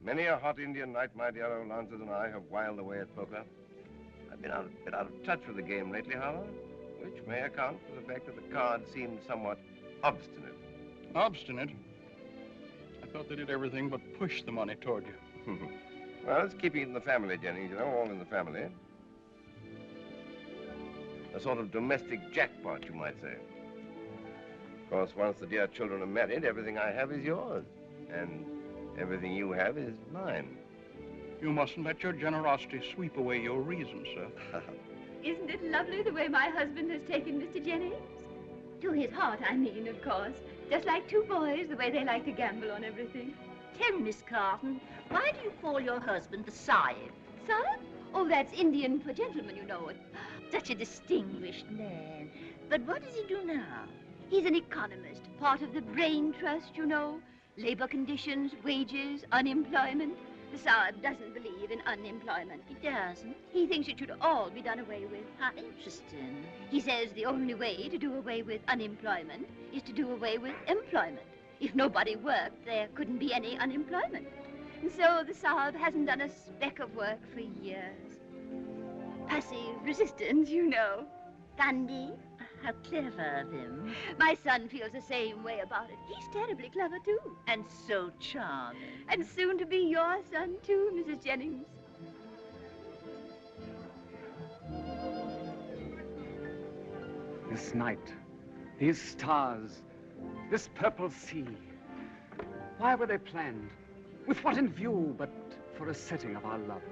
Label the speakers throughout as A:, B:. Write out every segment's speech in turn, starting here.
A: Many a hot Indian night, my dear old Lancers and I have whiled away at poker. I've been a bit out of touch with the game lately, however, which may account for the fact that the cards seemed somewhat obstinate.
B: Obstinate? I thought they did everything but push the money toward you.
A: Well, it's keeping it in the family, Jennings, you know, all in the family. A sort of domestic jackpot, you might say. Of course, once the dear children are married, everything I have is yours. And everything you have is mine.
B: You mustn't let your generosity sweep away your reason, sir.
C: Isn't it lovely the way my husband has taken Mr. Jennings? To his heart, I mean, of course. Just like two boys, the way they like to gamble on everything.
D: Tell Miss Carleton, why do you call your husband the Sahib?
C: Sahib? Oh, that's Indian for gentlemen, you know.
D: Such a distinguished man. But what does he do now?
C: He's an economist, part of the Brain Trust, you know. Labor conditions, wages, unemployment. The Sahib doesn't believe in unemployment.
D: He doesn't?
C: He thinks it should all be done away with.
D: How interesting.
C: He says the only way to do away with unemployment is to do away with employment. If nobody worked, there couldn't be any unemployment. And so the Sahib hasn't done a speck of work for years. Passive resistance, you know. Gandhi.
D: How clever of him.
C: My son feels the same way about it. He's terribly clever, too.
D: And so charming.
C: And soon to be your son, too, Mrs. Jennings.
E: This night, these stars, this purple sea. Why were they planned? With what in view but for a setting of our love?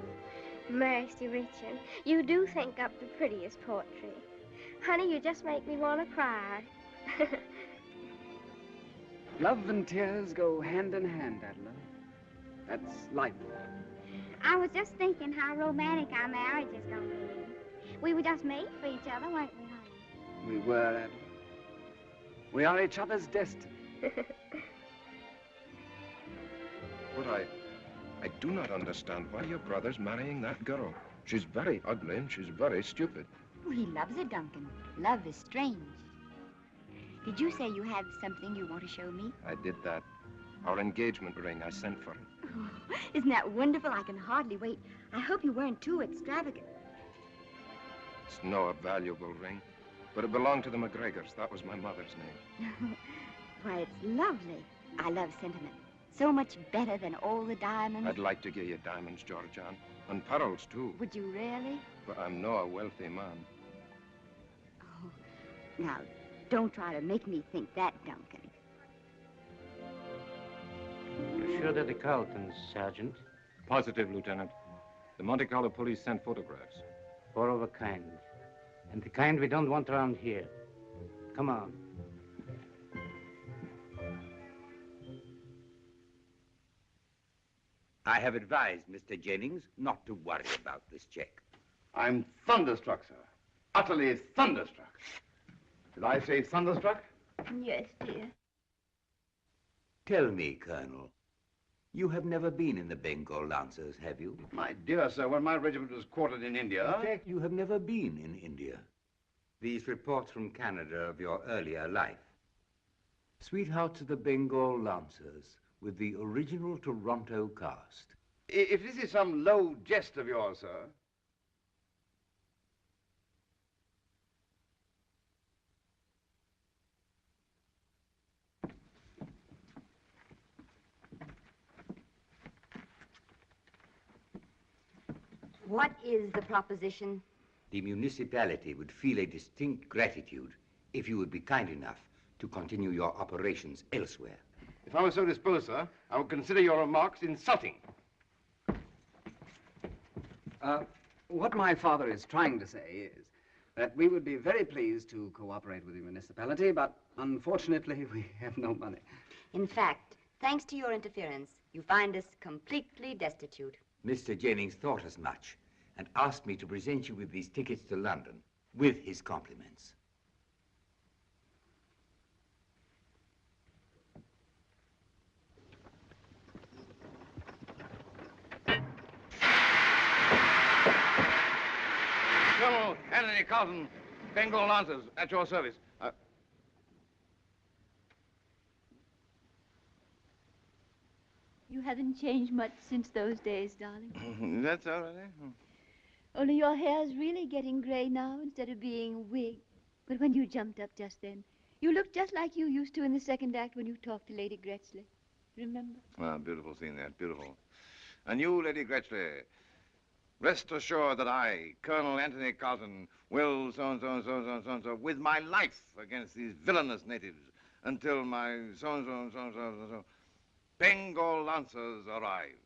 F: Mercy, Richard, you do think up the prettiest poetry. Honey, you just make me want to cry.
E: Love and tears go hand in hand, Adela. That's life.
F: I was just thinking how romantic our marriage is going to be. We were just made for each other, weren't we, honey?
E: We were, Adela. We are each other's destiny.
A: But I I do not understand why your brother's marrying that girl. She's very ugly and she's very stupid.
D: Oh, he loves her, Duncan. Love is strange. Did you say you have something you want to show me?
A: I did that. Our engagement ring, I sent for it.
D: Oh, isn't that wonderful? I can hardly wait. I hope you weren't too extravagant.
A: It's no valuable ring, but it belonged to the McGregors. That was my mother's name.
D: Why, it's lovely. I love sentiment. So much better than all the diamonds.
A: I'd like to give you diamonds, Georgian, and pearls, too.
D: Would you really?
A: But I'm no a wealthy man.
D: Oh, now, don't try to make me think that, Duncan.
G: You're sure they're the Carletons, Sergeant?
H: Positive, Lieutenant. The Monte Carlo police sent photographs.
G: Four of a kind. And the kind we don't want around here. Come on.
I: I have advised Mr. Jennings not to worry about this check.
J: I'm thunderstruck, sir. Utterly thunderstruck. Did I say thunderstruck?
C: Yes, dear.
I: Tell me, Colonel, you have never been in the Bengal Lancers, have you?
J: My dear sir, when my regiment was quartered in India...
I: In fact, you have never been in India. These reports from Canada of your earlier life. Sweetheart to the Bengal Lancers with the original Toronto cast.
J: If this is some low jest of yours, sir...
D: What is the proposition?
I: The municipality would feel a distinct gratitude if you would be kind enough to continue your operations elsewhere.
J: If I were so disposed, sir, I would consider your remarks insulting.
E: What my father is trying to say is that we would be very pleased to cooperate with the municipality, but unfortunately we have no money.
D: In fact, thanks to your interference, you find us completely destitute.
I: Mr. Jennings thought as much and asked me to present you with these tickets to London with his compliments.
J: Colonel Anthony Carleton, Bengal Lancers, at your service.
C: You haven't changed much since those days, darling.
J: That's all right, eh?
C: Only your hair's really getting gray now instead of being wig. But when you jumped up just then, you looked just like you used to in the second act when you talked to Lady Gretchley. Remember?
A: Well, beautiful scene that, beautiful. And you, Lady Gretchley, rest assured that I, Colonel Anthony Carleton, will so-and-so, with my life against these villainous natives until my so-and-so, Bengal Lancers arrive.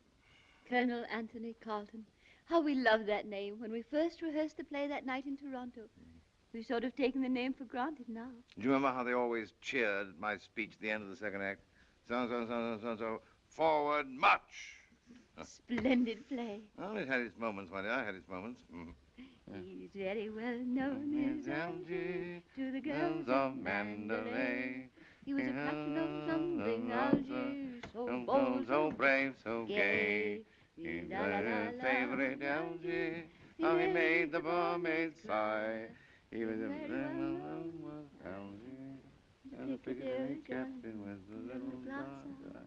C: Colonel Anthony Carleton. How we loved that name when we first rehearsed the play that night in Toronto. We've sort of taken the name for granted now.
A: Do you remember how they always cheered at my speech at the end of the second act? So, forward, march.
C: Splendid play.
A: Well, it had its moments, my dear, it had its moments.
C: He's very well known as Algy to the girls of Mandalay. He was a platinum something Algy, so bold, so brave, so gay. He's a favorite Algy, how he made the barmaid sigh. He was a Algy, and a Piccadilly captain with the little glass.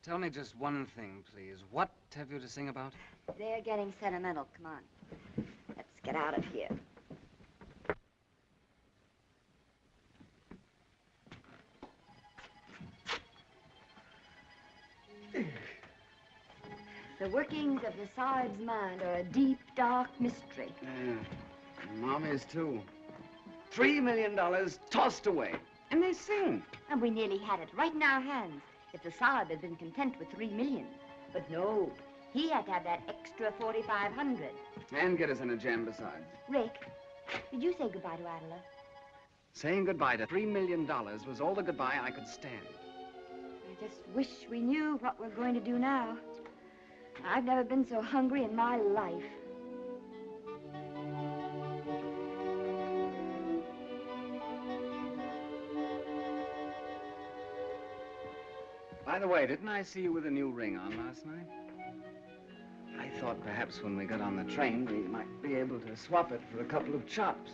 E: Tell me just one thing, please. What have you to sing about?
D: They're getting sentimental. Come on. Let's get out of here. The workings of the Sahib's mind are a deep, dark mystery.
E: Yeah. Mommy's too. $3 million tossed away. And they sing.
D: And we nearly had it right in our hands if the Sahib had been content with $3 million. But no, he had to have that extra 4,500.
E: And get us in a jam besides.
D: Rick, did you say goodbye to Adela?
E: Saying goodbye to $3 million was all the goodbye I could stand.
D: I just wish we knew what we're going to do now. I've never been so hungry in my life.
E: By the way, didn't I see you with a new ring on last night? I thought perhaps when we got on the train, we might be able to swap it for a couple of chops.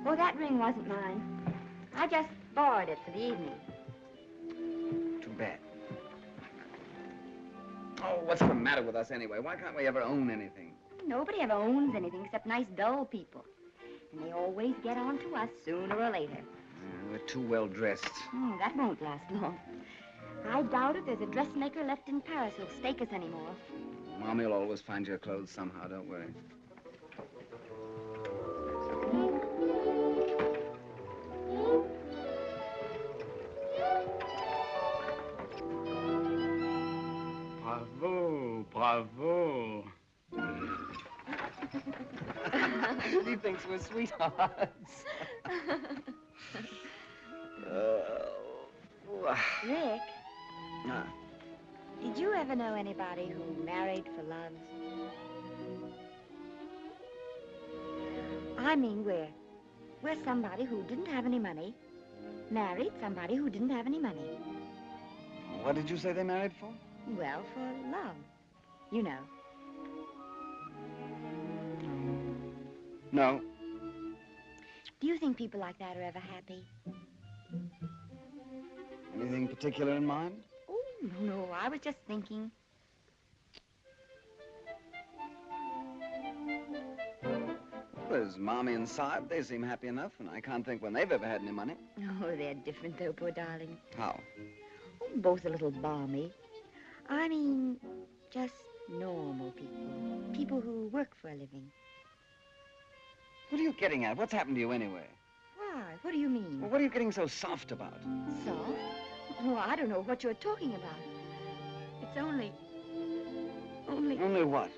D: Oh, that ring wasn't mine. I just borrowed it for the evening.
E: Too bad. Oh, what's the matter with us anyway? Why can't we ever own anything?
D: Nobody ever owns anything except nice, dull people. And they always get on to us sooner or later.
E: We're too well dressed.
D: That won't last long. I doubt if there's a dressmaker left in Paris who'll stake us anymore.
E: Mommy will always find your clothes somehow, don't worry.
B: Bravo, bravo.
E: He thinks we're sweethearts.
D: Rick, did you ever know anybody who married for love? I mean, we're somebody who didn't have any money, married somebody who didn't have any money.
E: What did you say they married for?
D: Well, for love, you know.
E: No.
D: Do you think people like that are ever happy?
E: Anything particular in mind?
D: Oh, no, I was just thinking.
E: There's Marmy and Sahib. They seem happy enough, and I can't think when they've ever had any money.
D: Oh, they're different, though, poor darling.
E: How?
D: Oh, both a little balmy. I mean, just normal people. People who work for a living.
E: What are you getting at? What's happened to you anyway?
D: Why? What do you mean?
E: Well, what are you getting so soft about?
D: Soft? Oh, I don't know what you're talking about. It's only...
E: Only what?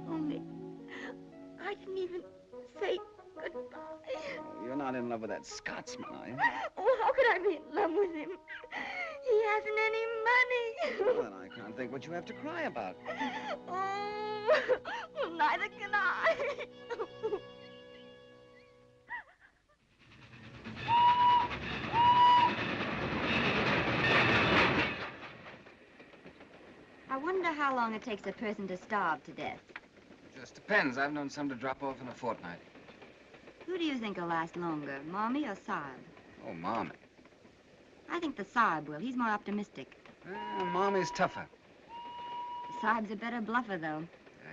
D: Only... I didn't even say goodbye.
E: Oh, you're not in love with that Scotsman, are you?
D: Oh, how could I be in love with him? He hasn't any money.
E: Well, then I can't think what you have to cry about.
D: Oh, well, neither can I. I wonder how long it takes a person to starve to death.
E: Just depends. I've known some to drop off in a fortnight.
D: Who do you think will last longer, Marmy or Sahib?
E: Oh, Marmy.
D: I think the Sahib will. He's more optimistic.
E: Marmy's tougher.
D: Sahib's a better bluffer, though.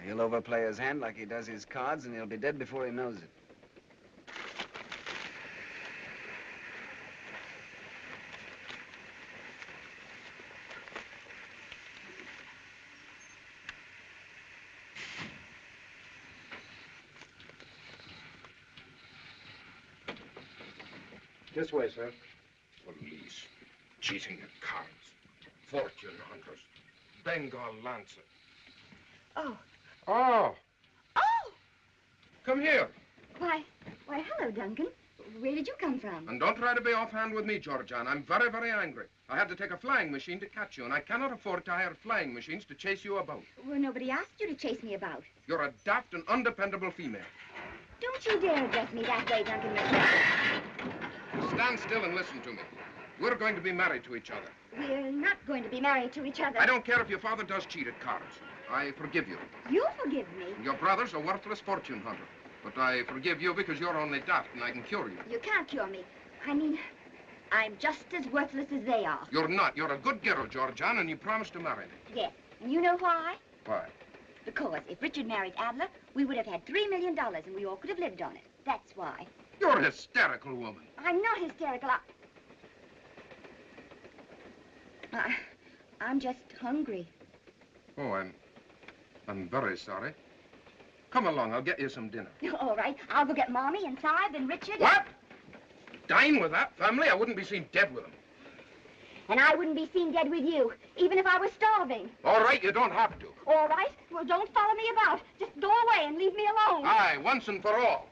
E: He'll overplay his hand like he does his cards, and he'll be dead before he knows it.
H: This way, sir. Police. Cheating at cards. Fortune hunters. Bengal lancer.
D: Oh.
H: Oh.
D: Oh!
H: Come here.
D: Why, hello, Duncan. Where did you come from?
H: And don't try to be offhand with me, Georgian. I'm very, very angry. I had to take a flying machine to catch you, and I cannot afford to hire flying machines to chase you about.
D: Well, nobody asked you to chase me about.
H: You're a daft and undependable female.
D: Don't you dare address me that way, Duncan.
H: Stand still and listen to me. We're going to be married to each other.
D: We're not going to be married to each other.
H: I don't care if your father does cheat at cards. I forgive you.
D: You forgive me?
H: Your brother's a worthless fortune hunter. But I forgive you because you're only daft and I can cure you.
D: You can't cure me. I mean, I'm just as worthless as they are.
H: You're not. You're a good girl, Georgian, and you promised to marry me.
D: Yes. And you know why?
H: Why?
D: Because if Richard married Adler, we would have had $3 million and we all could have lived on it. That's why.
H: You're a hysterical woman.
D: I'm not hysterical. I'm just hungry.
H: Oh, I'm very sorry. Come along, I'll get you some dinner.
D: All right, I'll go get Marmy and Sahib and Richard.
H: What? Dine with that family? I wouldn't be seen dead with them.
D: And I wouldn't be seen dead with you, even if I was starving.
H: All right, you don't have to.
D: All right? Well, don't follow me about. Just go away and leave me alone.
H: Aye, once and for all.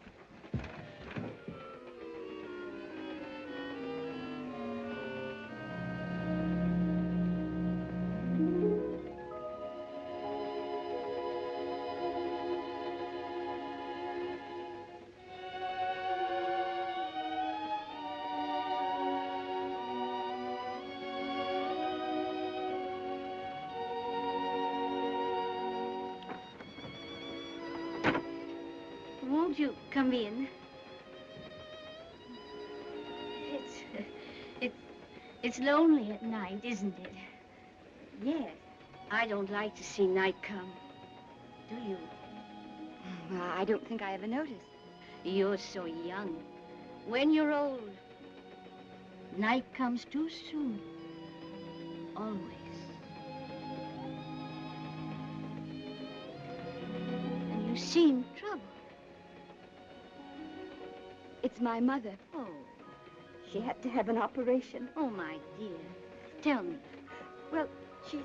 C: Won't you come in? It's lonely at night, isn't it?
D: Yes.
C: I don't like to see night come. Do you?
D: Well, I don't think I ever noticed.
C: You're so young. When you're old, night comes too soon. Always. And you seem troubled.
D: It's my mother.
C: Oh.
D: She had to have an operation.
C: Oh, my dear. Tell me.
D: Well, she's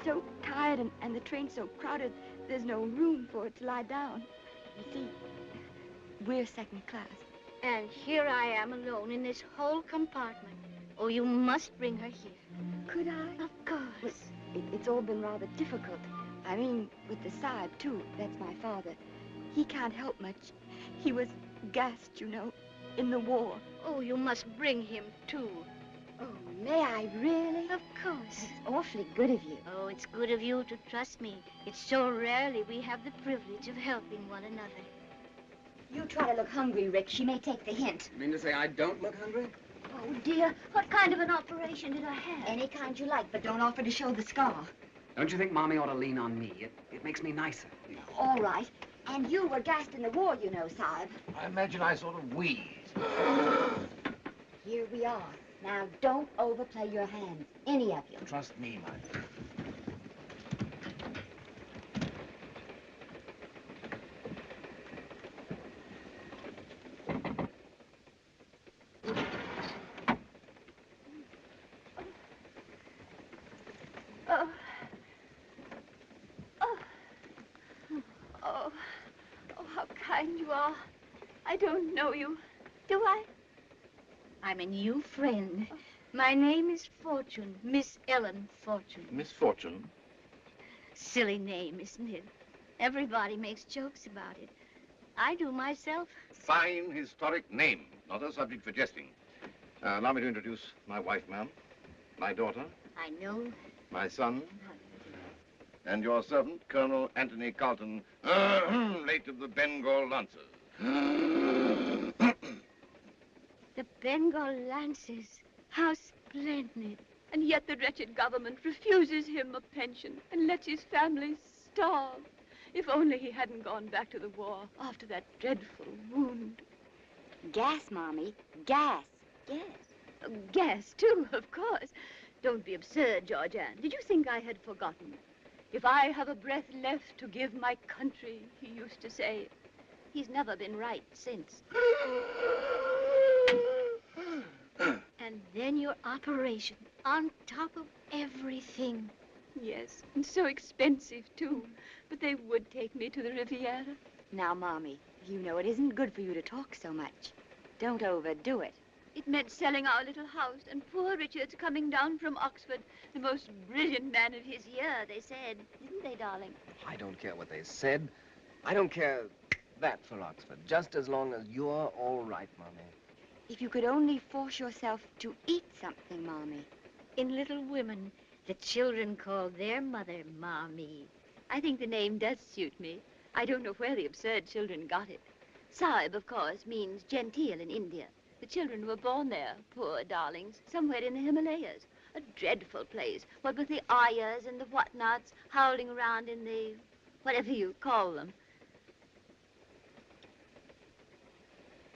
D: so tired and the train's so crowded, there's no room for her to lie down. You see, we're second class.
C: And here I am alone in this whole compartment. Oh, you must bring her here.
D: Could I?
C: Of course.
D: Well, it's all been rather difficult. I mean, with the Sahib, too. That's my father. He can't help much. He was gassed, you know, in the war.
C: Oh, you must bring him, too.
D: Oh, may I really?
C: Of course.
D: That's awfully good of you.
C: Oh, it's good of you to trust me. It's so rarely we have the privilege of helping one another.
D: You try to look hungry, Rick. She may take the hint.
E: You mean to say I don't look hungry?
C: Oh, dear. What kind of an operation did I have?
D: Any kind you like, but don't offer to show the scar.
E: Don't you think Mommy ought to lean on me? It makes me nicer.
D: All right. And you were gassed in the war, you know, Sahib.
A: I imagine I sort of wheezed.
D: Here we are. Now, don't overplay your hands, any of you.
A: Trust me, my dear.
C: How kind you are. I don't know you. Do I? I'm a new friend. My name is Fortune, Miss Ellen Fortune.
A: Miss Fortune?
C: Silly name, isn't it? Everybody makes jokes about it. I do myself.
A: Fine historic name, not a subject for jesting. Allow me to introduce my wife, ma'am, my daughter.
C: I know.
A: My son. And your servant, Colonel Anthony Carleton, late of the Bengal Lancers.
C: The Bengal Lancers. How splendid. And yet the wretched government refuses him a pension and lets his family starve. If only he hadn't gone back to the war after that dreadful wound.
D: Gas, Mommy. Gas.
C: Gas. Gas, too, of course. Don't be absurd, Georgianne. Did you think I had forgotten? If I have a breath left to give my country, he used to say. He's never been right since. And then your operation, on top of everything. Yes, and so expensive, too. But they would take me to the Riviera.
D: Now, Mommy, you know it isn't good for you to talk so much. Don't overdo it.
C: It meant selling our little house, and poor Richard's coming down from Oxford, the most brilliant man of his year, they said. Didn't they, darling?
K: I don't care what they said. I don't care that for Oxford, just as long as you're all right, Mommy.
D: If you could only force yourself to eat something, Mommy.
C: In Little Women, the children call their mother Marmy. I think the name does suit me. I don't know where the absurd children got it. Sahib, of course, means genteel in India. The children were born there, poor darlings, somewhere in the Himalayas. A dreadful place, what with the ayahs and the whatnots howling around in the whatever you call them.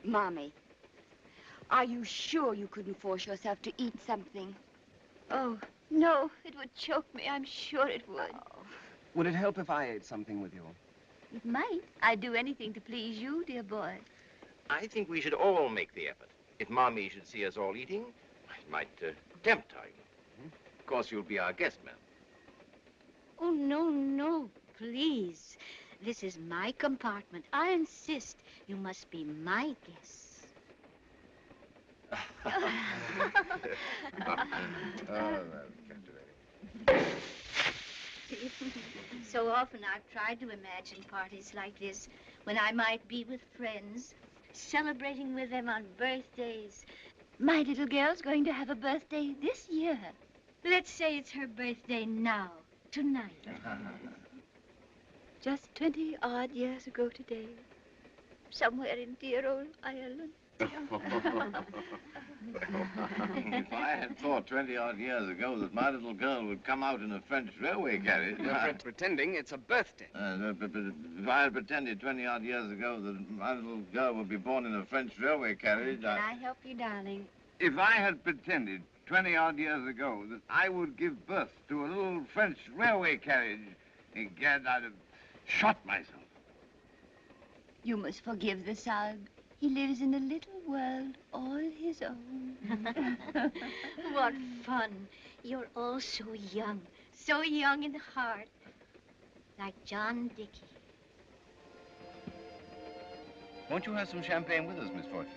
D: Mommy, are you sure you couldn't force yourself to eat something?
C: Oh, no, it would choke me. I'm sure it would.
K: Oh. Would it help if I ate something with you?
C: It might. I'd do anything to please you, dear boy.
A: I think we should all make the effort. If Marmy should see us all eating, it might tempt her. Of course, you'll be our guest, ma'am.
C: Oh, no, no, please. This is my compartment. I insist. You must be my guest. So often I've tried to imagine parties like this when I might be with friends, celebrating with them on birthdays. My little girl's going to have a birthday this year. Let's say it's her birthday now, tonight. Just 20-odd years ago today, somewhere in dear old Ireland.
A: If I had thought 20-odd years ago that my little girl would come out in a French railway carriage...
K: You're pretending it's a birthday.
A: If I had pretended 20-odd years ago that my little girl would be born in a French railway carriage...
D: Can I help you, darling?
A: If I had pretended 20-odd years ago that I would give birth to a little French railway carriage, egad, I'd have shot myself.
C: You must forgive the Sahib. He lives in a little world all his own.
L: What fun. You're all so young in heart. Like John Dickey.
A: Won't you have some champagne with us, Miss Fortune?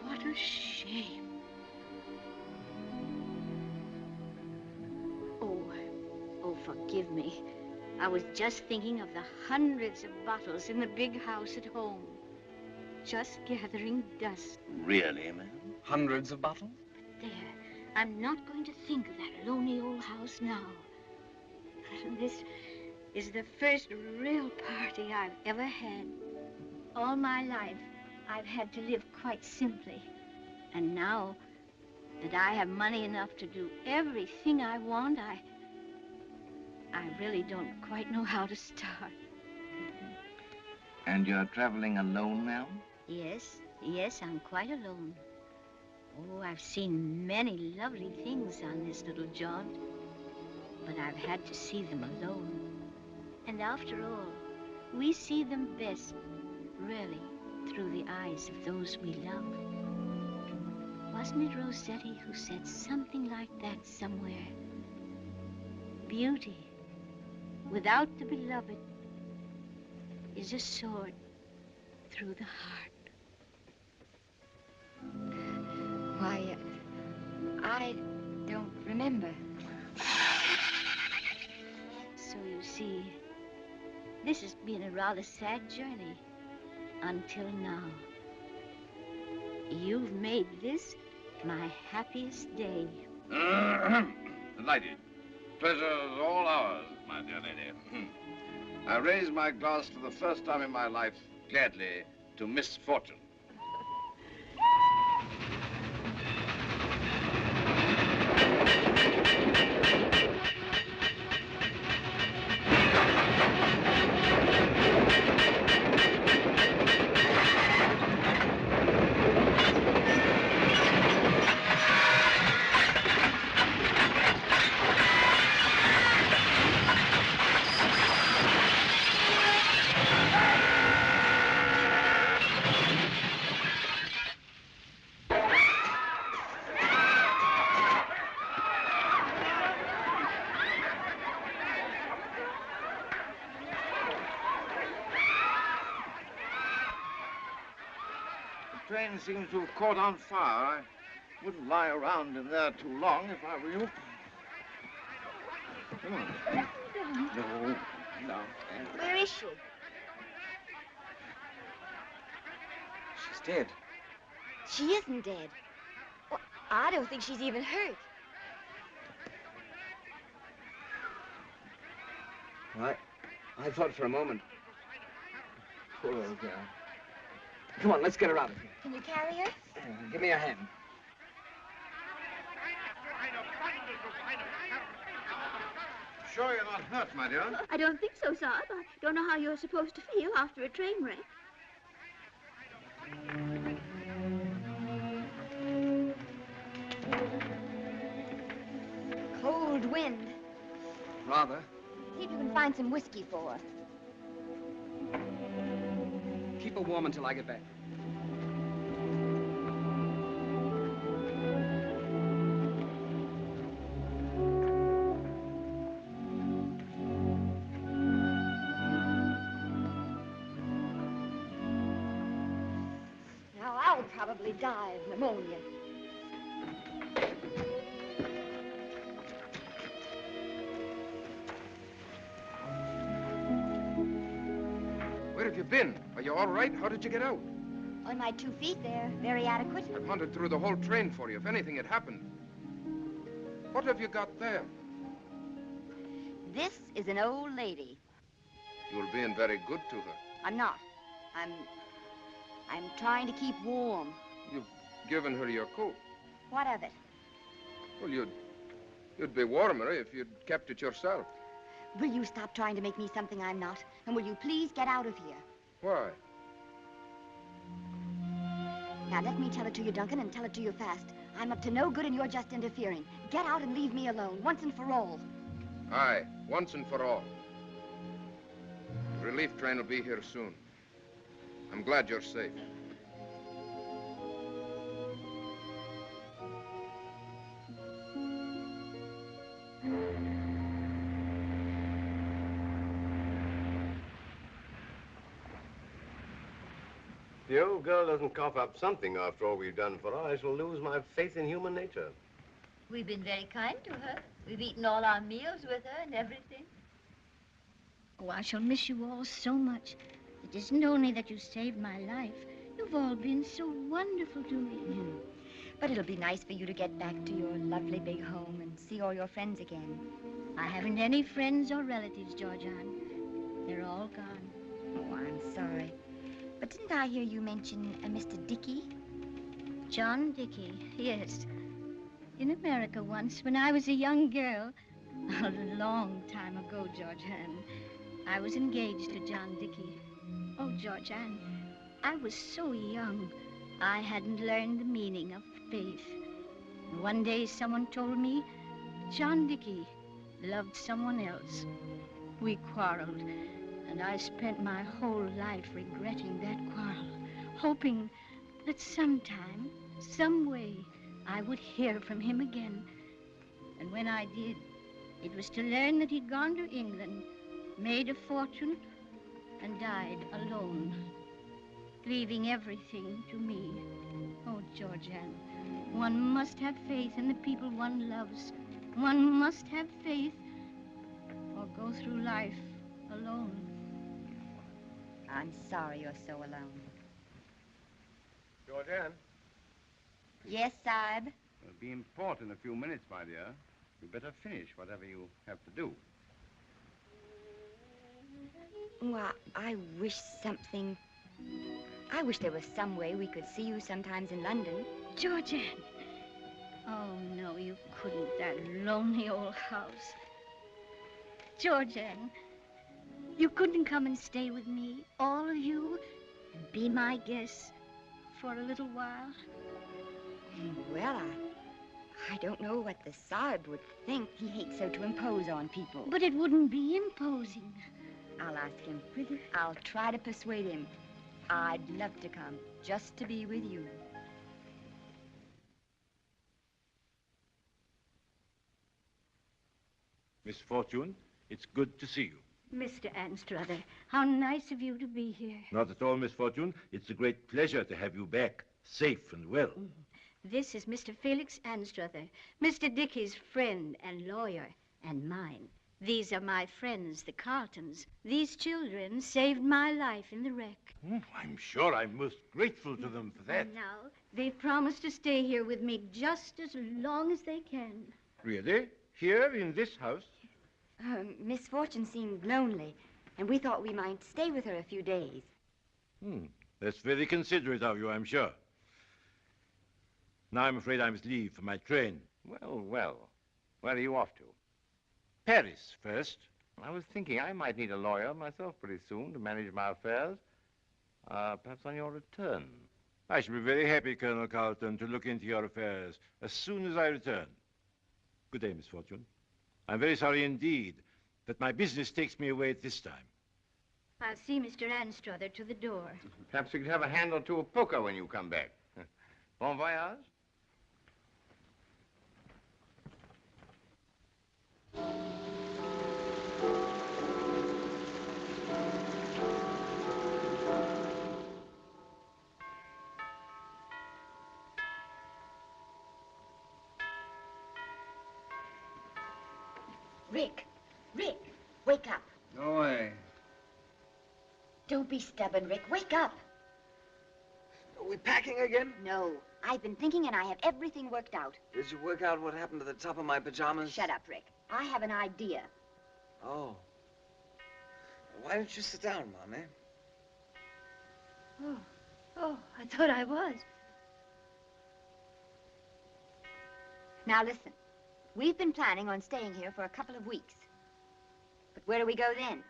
L: What a shame. Oh, forgive me. I was just thinking of the hundreds of bottles in the big house at home. Just gathering dust.
A: Really, ma'am?
K: Hundreds of bottles?
L: There, I'm not going to think of that lonely old house now. This is the first real party I've ever had. All my life, I've had to live quite simply. And now that I have money enough to do everything I want, I really don't quite know how to start.
A: And you're traveling alone, ma'am?
L: Yes, I'm quite alone. Oh, I've seen many lovely things on this little jaunt, but I've had to see them alone. And after all, we see them best, really, through the eyes of those we love. Wasn't it Rossetti who said something like that somewhere? Beauty without the beloved is a sword through the heart.
D: Why, I don't remember.
L: So you see, this has been a rather sad journey until now. You've made this my happiest day.
A: Delighted. Pleasure's all ours, my dear lady. I raise my glass for the first time in my life, gladly, to misfortune. The train seems to have caught on fire. I wouldn't lie around in there too long if I were you. Come on. No.
D: Where is she?
K: She's dead.
D: She isn't dead. Well, I don't think she's even hurt.
K: I thought for a moment. Poor old girl. Come on, let's get her out of here.
D: Can you carry her?
K: Give me a hand.
A: Sure you're not hurt, my dear?
C: I don't think so, Sahib. I don't know how you're supposed to feel after a train wreck.
D: Cold wind.
K: Rather.
D: See if you can find some whiskey for her.
K: Keep her warm until I get back.
D: Now, I'll probably die of pneumonia.
H: Where have you been? Are you all right? How did you get out?
D: On my 2 feet, they're very adequate.
H: I've hunted through the whole train for you, if anything had happened. What have you got there?
D: This is an old lady.
H: You're being very good to her.
D: I'm not. I'm trying to keep warm.
H: You've given her your coat.
D: What of it?
H: Well, you'd be warmer if you'd kept it yourself.
D: Will you stop trying to make me something I'm not? And will you please get out of here?
H: Why?
D: Now, let me tell it to you, Duncan, and tell it to you fast. I'm up to no good and you're just interfering. Get out and leave me alone, once and for all.
H: Aye, once and for all. The relief train will be here soon. I'm glad you're safe.
M: If the old girl doesn't cough up something after all we've done for her, I shall lose my faith in human nature.
C: We've been very kind to her. We've eaten all our meals with her and everything.
L: Oh, I shall miss you all so much. It isn't only that you saved my life. You've all been so wonderful to me.
D: But it'll be nice for you to get back to your lovely big home and see all your friends again.
L: I haven't any friends or relatives, Georgiana. They're all gone.
D: Oh, I'm sorry. But didn't I hear you mention a Mr. Dickey?
L: John Dickey, yes. In America once, when I was a young girl, a long time ago, Georgiana, I was engaged to John Dickey. Oh, Georgiana, I was so young, I hadn't learned the meaning of faith. And one day someone told me John Dickey loved someone else. We quarreled, and I spent my whole life regretting that quarrel, hoping that sometime, some way, I would hear from him again. And when I did, it was to learn that he'd gone to England, made a fortune, and died alone, leaving everything to me. Oh, Georgiana, one must have faith in the people one loves. One must have faith or go through life alone.
D: I'm sorry you're so alone.
M: Georgiana?
D: Yes, Sahib?
J: It'll be in port in a few minutes, my dear. You better finish whatever you have to do.
D: Well, I wish there was some way we could see you sometimes in London.
L: Georgiana. Oh, no, you couldn't, that lonely old house. Georgiana, you couldn't come and stay with me, all of you, and be my guests for a little while?
D: Well, I don't know what the Sahib would think. He hates so to impose on people.
L: But it wouldn't be imposing.
D: I'll ask him. I'll try to persuade him. I'd love to come, just to be with you.
N: Miss Fortune, it's good to see you.
L: Mr. Anstruther, how nice of you to be here.
N: Not at all, Miss Fortune. It's a great pleasure to have you back, safe and well.
L: This is Mr. Felix Anstruther, Mr. Dickey's friend and lawyer, and mine. These are my friends, the Carletons. These children saved my life in the wreck.
N: I'm sure I'm most grateful to them for that.
L: And now, they've promised to stay here with me just as long as they can.
N: Really? Here in this house?
D: Miss Fortune seemed lonely, and we thought we might stay with her a few days.
N: That's very considerate of you, I'm sure. Now I'm afraid I must leave for my train.
A: Well. Where are you off to?
N: Paris first.
A: I was thinking I might need a lawyer myself pretty soon to manage my affairs. Perhaps on your return.
N: I shall be very happy, Colonel Carleton, to look into your affairs as soon as I return. Good day, Miss Fortune. I'm very sorry indeed that my business takes me away at this time.
L: I'll see Mr. Anstruther to the door.
A: Perhaps you could have a hand or two of poker when you come back. Bon voyage.
D: Rick, wake up.
H: No way.
D: Don't be stubborn, Rick. Wake up.
K: Are we packing again?
D: No. I've been thinking and I have everything worked out.
K: Did you work out what happened to the top of my pajamas?
D: Shut up, Rick. I have an idea.
K: Oh. Why don't you sit down, Marmy?
C: Oh, I thought I was.
D: Now listen, we've been planning on staying here for a couple of weeks. But where do we go then?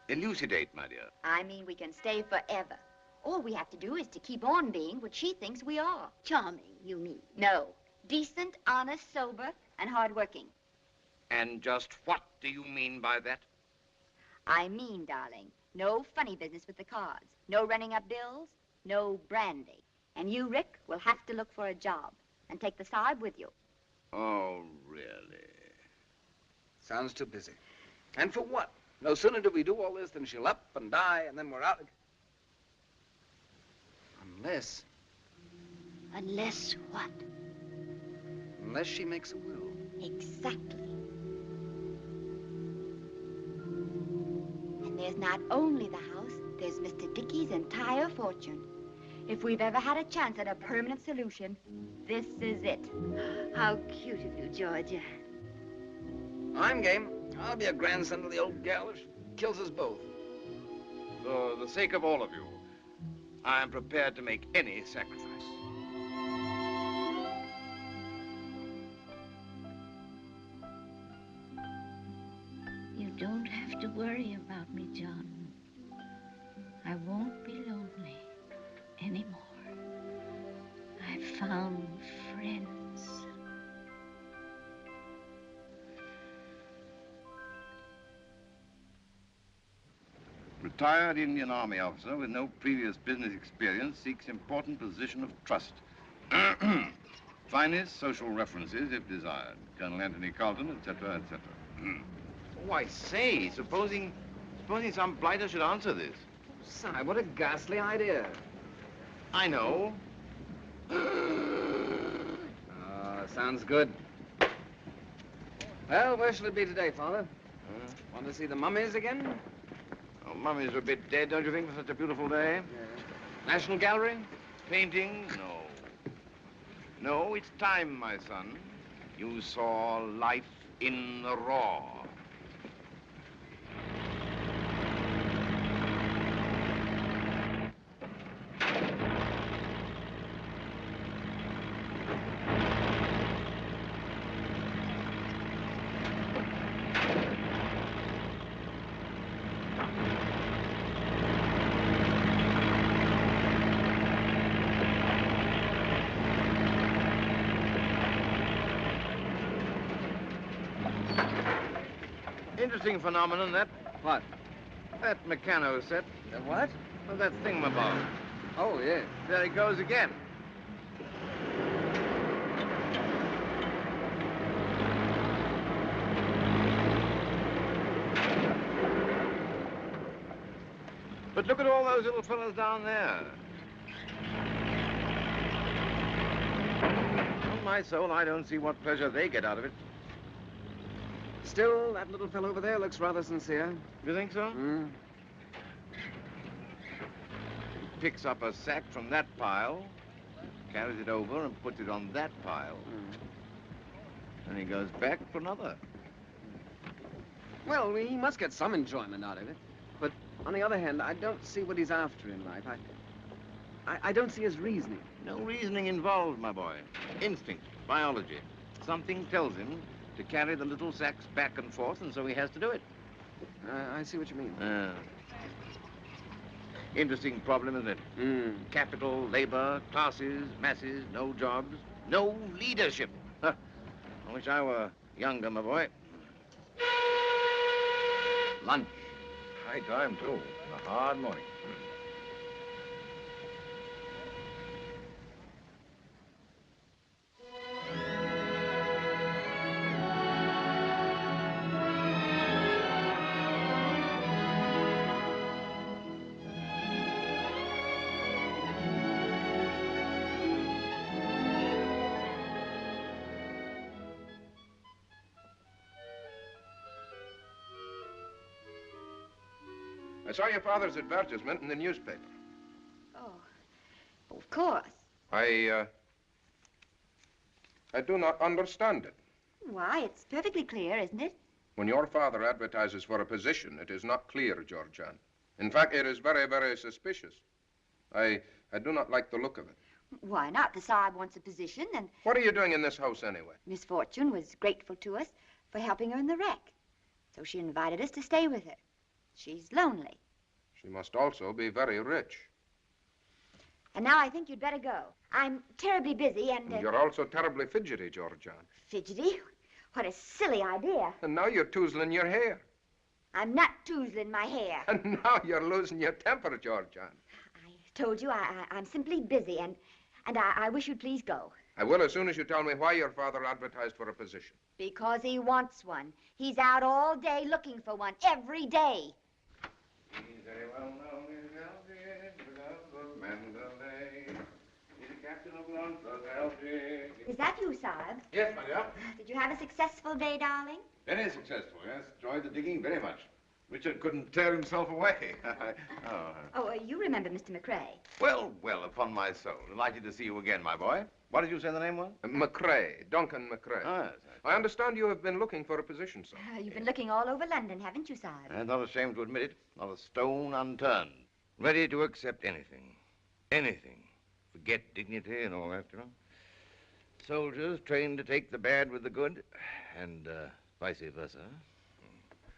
A: Elucidate, my dear.
D: I mean, we can stay forever. All we have to do is to keep on being what she thinks we are.
C: Charming, you mean?
D: No, decent, honest, sober, and hardworking.
A: And just what do you mean by that?
D: I mean, darling, no funny business with the cards, no running up bills, no brandy. And you, Rick, will have to look for a job and take the Sahib with you.
A: Oh, really?
K: Sounds too busy. And for what? No sooner do we do all this than she'll up and die, and then we're out. Unless...
C: Unless what?
K: Unless she makes a will.
D: Exactly. And there's not only the house, there's Mr. Dickey's entire fortune. If we've ever had a chance at a permanent solution, this is it.
C: How cute of you, Georgia.
K: I'm game. I'll be a grandson to the old gal if she kills us both.
A: For the sake of all of you, I am prepared to make any sacrifice.
L: You don't have to worry about me, John. I won't be lonely anymore. I've found friends.
A: Retired Indian Army officer with no previous business experience seeks important position of trust. Finest social references if desired. Colonel Anthony Carleton, etc., etc. Oh, I say, supposing some blighter should answer this.
K: Sahib, what a ghastly idea.
A: I know.
K: Sounds good. Well, where shall it be today, Father? Want to see the mummies again?
A: Oh, mummies are a bit dead, don't you think, for such a beautiful day?
K: Yeah. National Gallery?
A: Painting? No. No, it's time, my son. You saw life in the raw. Interesting phenomenon, that.
K: What?
A: That mechano set.
K: The what?
A: Well, that thingamabob.
K: Oh, yeah.
A: There it goes again. But look at all those little fellows down there. On my soul, I don't see what pleasure they get out of it.
K: Still, that little fellow over there looks rather sincere.
A: You think so?
K: Mm.
A: He picks up a sack from that pile, carries it over and puts it on that pile. And he goes back for another.
K: Well, he must get some enjoyment out of it. But on the other hand, I don't see what he's after in life. I don't see his reasoning.
A: No reasoning involved, my boy. Instinct, biology. Something tells him to carry the little sacks back and forth, and so he has to do it.
K: I see what you mean.
A: Interesting problem, isn't it? Capital, labor, classes, masses, no jobs, no leadership. Huh. I wish I were younger, my boy. Lunch. High time, too. A hard morning.
H: I saw your father's advertisement in the newspaper.
D: Oh, of course.
H: I do not understand it.
D: Why, it's perfectly clear, isn't it?
H: When your father advertises for a position, it is not clear, Georgian. In fact, it is very, very suspicious. I do not like the look of it.
D: Why not? The Sahib wants a position, and
H: What are you doing in this house anyway?
D: Miss Fortune was grateful to us for helping her in the wreck. So she invited us to stay with her. She's lonely.
H: She must also be very rich.
D: And now I think you'd better go. I'm terribly busy and...
H: You're also terribly fidgety, Georgian.
D: Fidgety? What a silly idea.
H: And now you're toozling your hair.
D: I'm not toozling my hair.
H: And now you're losing your temper, Georgian.
D: Told you I'm simply busy, and I wish you'd please go.
H: I will as soon as you tell me why your father advertised for a position.
D: Because he wants one. He's out all day looking for one, every day.
A: He's very well known in Algiers, the love of Mandalay. He's the captain of London's Algiers.
D: Is that you, Sahib?
A: Yes, my dear.
D: Did you have a successful day, darling?
A: Very successful, yes. Enjoyed the digging very much. Richard couldn't tear himself away.
D: You remember Mr. McCrae.
A: Well, upon my soul. Delighted to see you again, my boy. What did you say the name was?
H: McCrae, Duncan McCrae.
A: Oh, yes.
H: I understand you have been looking for a position, sir.
D: You've been looking all over London, haven't you, Sahib?
A: I'm not ashamed to admit it. Not a stone unturned. Ready to accept anything. Anything. Forget dignity and all that, you know. Soldiers trained to take the bad with the good, and vice versa.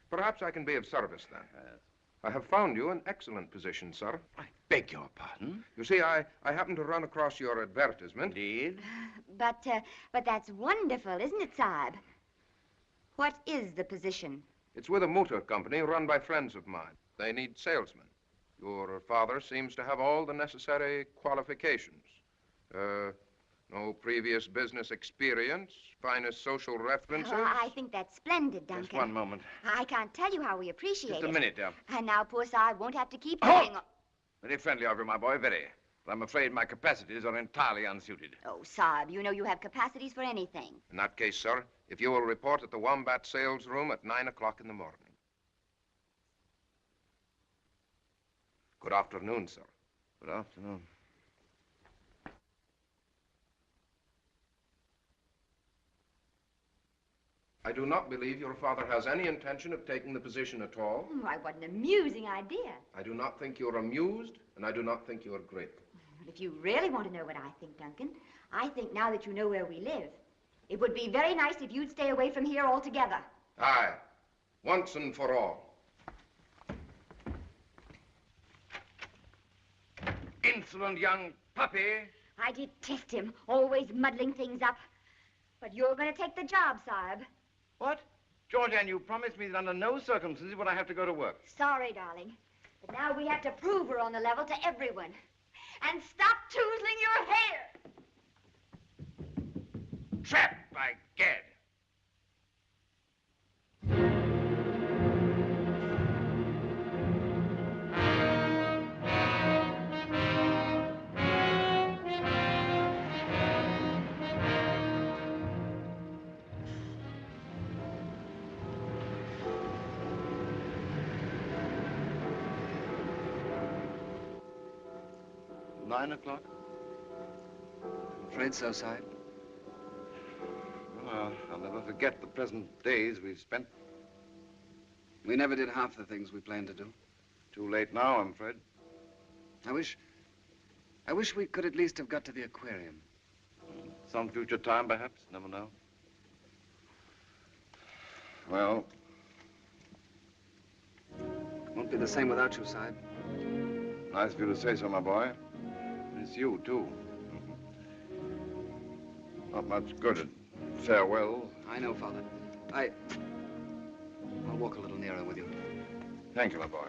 H: Perhaps I can be of service, then. Yes. I have found you an excellent position, sir.
A: I beg your pardon?
H: You see, I happened to run across your advertisement.
A: Indeed.
D: But that's wonderful, isn't it, Sahib? What is the position?
H: It's with a motor company run by friends of mine. They need salesmen. Your father seems to have all the necessary qualifications. No previous business experience, finest social references.
D: Oh, I think that's splendid, Duncan.
A: Just one moment.
D: I can't tell you how we appreciate it.
A: Just a minute, dear.
D: And now poor Sahib won't have to keep
A: Oh!
D: doing...
A: Very friendly of you, my boy, very. But I'm afraid my capacities are entirely unsuited.
D: Oh, Sahib, you know you have capacities for anything.
H: In that case, sir, if you will report at the Wombat sales room at 9 o'clock in the morning. Good afternoon, sir.
A: Good afternoon.
H: I do not believe your father has any intention of taking the position at all.
D: Why, what an amusing idea.
H: I do not think you're amused, and I do not think you're grateful.
D: But if you really want to know what I think, Duncan, I think now that you know where we live, it would be very nice if you'd stay away from here altogether.
H: Aye, once and for all.
A: Insolent young puppy.
D: I detest him, always muddling things up. But you're going to take the job, Sahib.
A: What? Georgian, you promised me that under no circumstances would I have to go to work.
D: Sorry, darling. But now we have to prove we're on the level to everyone. And stop toozling your hair!
A: Trapped, by gad. $9 o'clock?
K: I'm afraid so, Sahib.
A: Well, I'll never forget the pleasant days we've spent.
K: We never did half the things we planned to do.
A: Too late now, I'm afraid.
K: I wish we could at least have got to the aquarium.
A: Some future time, perhaps. Never know. Well...
K: Won't be the same without you, Sahib.
A: Nice of you to say so, my boy. It's you, too. Not much good at farewell.
K: I know, Father. I'll walk a little nearer with you.
A: Thank you, my boy.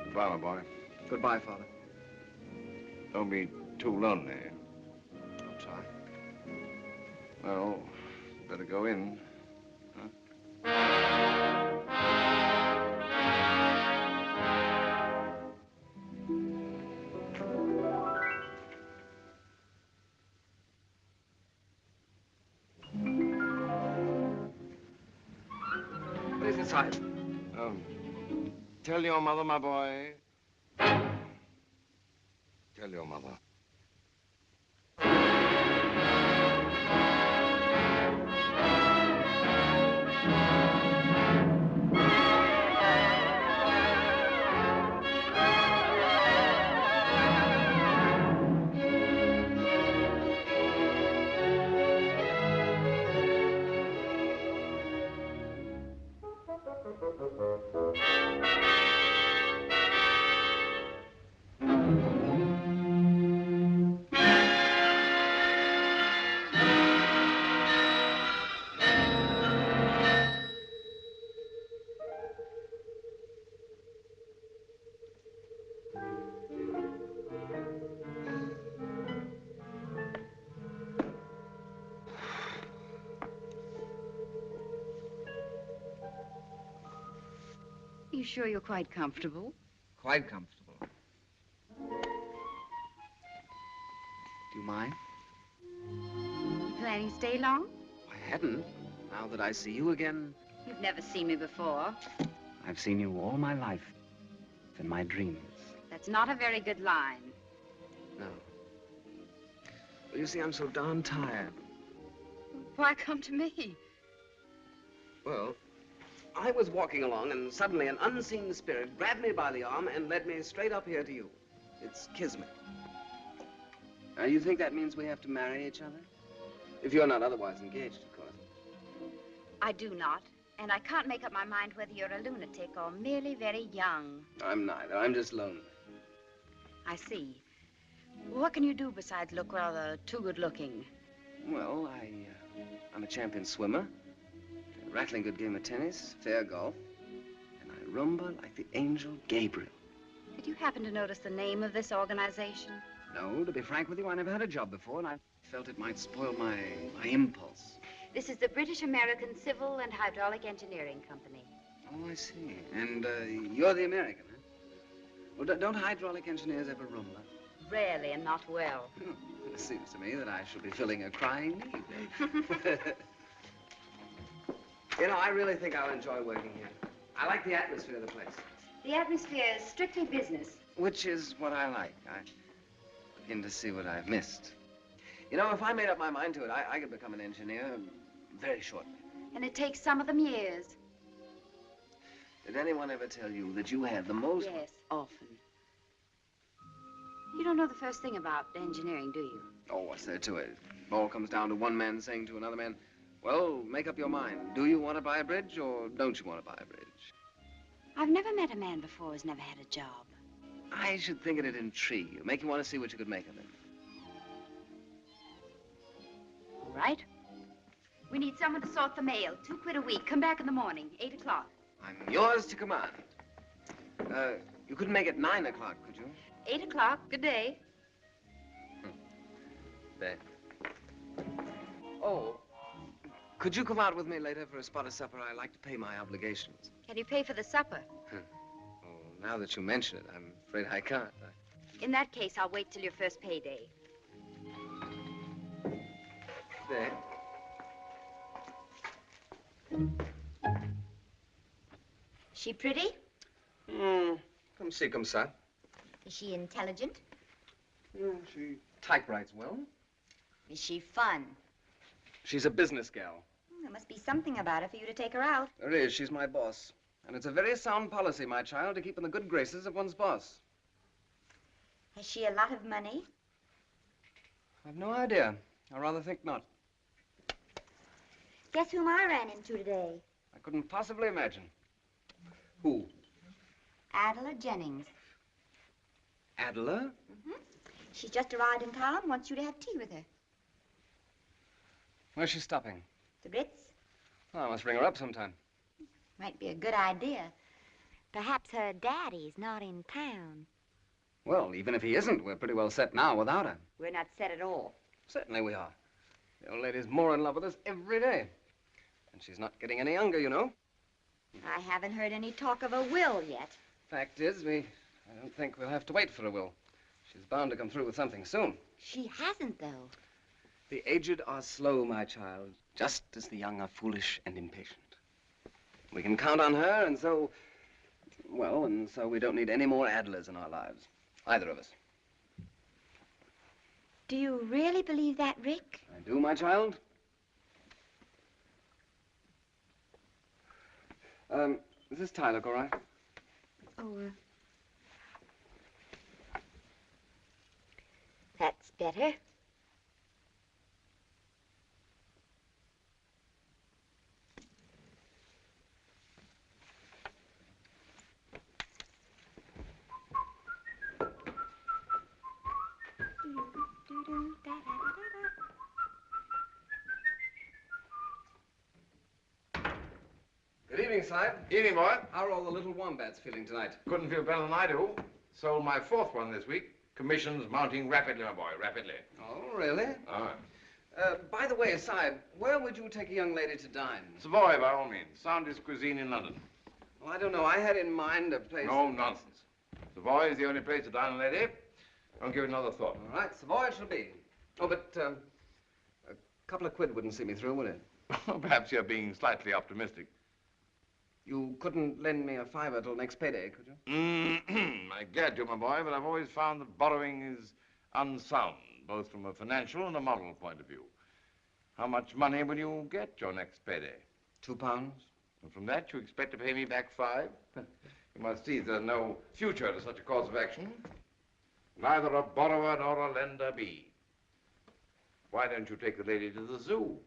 A: Goodbye, my boy.
K: Goodbye, Father.
A: Don't be too lonely.
K: I'll try.
A: Well, better go in.
K: What is it, Sahib?
A: Tell your mother, my boy. Tell your mother.
O: you sure you're quite comfortable?
K: Quite comfortable. Do you mind?
O: You planning to stay long?
K: I hadn't. Now that I see you again,
O: You've never seen me before.
K: I've seen you all my life. In my dreams.
O: That's not a very good line.
K: No. Well, you see, I'm so darn tired.
O: Why come to me?
K: Well, I was walking along and suddenly an unseen spirit grabbed me by the arm and led me straight up here to you. It's kismet. Now, you think that means we have to marry each other? If you're not otherwise engaged, of course.
O: I do not. And I can't make up my mind whether you're a lunatic or merely very young.
K: I'm neither. I'm just lonely.
O: I see. What can you do besides look rather too good-looking?
K: Well, I'm a champion swimmer, a rattling good game of tennis, fair golf, and I rumba like the angel Gabriel.
O: Did you happen to notice the name of this organization?
K: No, to be frank with you, I never had a job before, and I felt it might spoil my impulse.
O: This is the British American Civil and Hydraulic Engineering Company.
K: Oh, I see. And you're the American, huh? Well, don't hydraulic engineers ever rumba?
O: Rarely and not well.
K: It seems to me that I shall be filling a crying need. You know, I really think I'll enjoy working here. I like the atmosphere of the place.
O: The atmosphere is strictly business.
K: Which is what I like. I begin to see what I've missed. You know, if I made up my mind to it, I could become an engineer very shortly.
O: And it takes some of them years.
K: Did anyone ever tell you that you had the most...
O: Yes, often. You don't know the first thing about engineering, do you?
K: Oh, what's there to it? It all comes down to one man saying to another man, well, make up your mind. Do you want to buy a bridge or don't you want to buy a bridge?
O: I've never met a man before who's never had a job.
K: I should think it'd intrigue you, make you want to see what you could make of it.
O: All right. We need someone to sort the mail. £2 a week. Come back in the morning, 8 o'clock.
K: I'm yours to command. You couldn't make it 9 o'clock, could you?
O: 8 o'clock. Good day.
K: There. Oh, could you come out with me later for a spot of supper? I like to pay my obligations.
O: Can you pay for the supper?
K: Oh, now that you mention it, I'm afraid I can't.
O: In that case, I'll wait till your first payday.
K: There.
D: She pretty?
K: Come see, come ça.
D: Is she intelligent?
K: She typewrites well.
D: Is she fun?
K: She's a business gal.
D: There must be something about her for you to take her out.
K: There is. She's my boss. And it's a very sound policy, my child, to keep in the good graces of one's boss.
D: Has she a lot of money?
K: I've no idea. I rather think not.
D: Guess whom I ran into today?
K: I couldn't possibly imagine. Who?
D: Adela Jennings.
K: Adela?
D: She's just arrived in town and wants you to have tea with her.
K: Where's she stopping?
D: The Ritz?
K: Oh, I must ring her up sometime.
D: Might be a good idea. Perhaps her daddy's not in town.
K: Well, even if he isn't, we're pretty well set now without her.
D: We're not set at all.
K: Certainly we are. The old lady's more in love with us every day. And she's not getting any younger, you know.
D: I haven't heard any talk of a will yet.
K: Fact is, I don't think we'll have to wait for a will. She's bound to come through with something soon.
D: She hasn't, though.
K: The aged are slow, my child, just as the young are foolish and impatient. We can count on her, and so we don't need any more Adlers in our lives. Either of us.
D: Do you really believe that, Rick?
K: I do, my child. Does this tie look all right?
D: Oh, that's better.
K: Good evening, Sahib.
A: Evening, boy.
K: How are all the little wombats feeling tonight?
A: Couldn't feel better than I do. Sold my 4th one this week. Commissions mounting rapidly, my boy, rapidly.
K: Oh, really?
A: Ah.
K: By the way, Sahib, where would you take a young lady to dine?
A: Savoy, by all means. Soundest cuisine in London.
K: Well, I don't know. I had in mind a place...
A: No nonsense. Savoy is the only place to dine, lady. Don't give it another thought.
K: All right, Savoy it shall be. Oh, but a couple of quid wouldn't see me through, would it?
A: Perhaps you're being slightly optimistic.
K: You couldn't lend me a fiver till next payday, could you?
A: I glad you, my boy, but I've always found that borrowing is unsound, both from a financial and a moral point of view. How much money will you get your next payday?
K: £2.
A: And from that, you expect to pay me back 5? You must see there's no future to such a course of action. Neither a borrower nor a lender be. Why don't you take the lady to the zoo?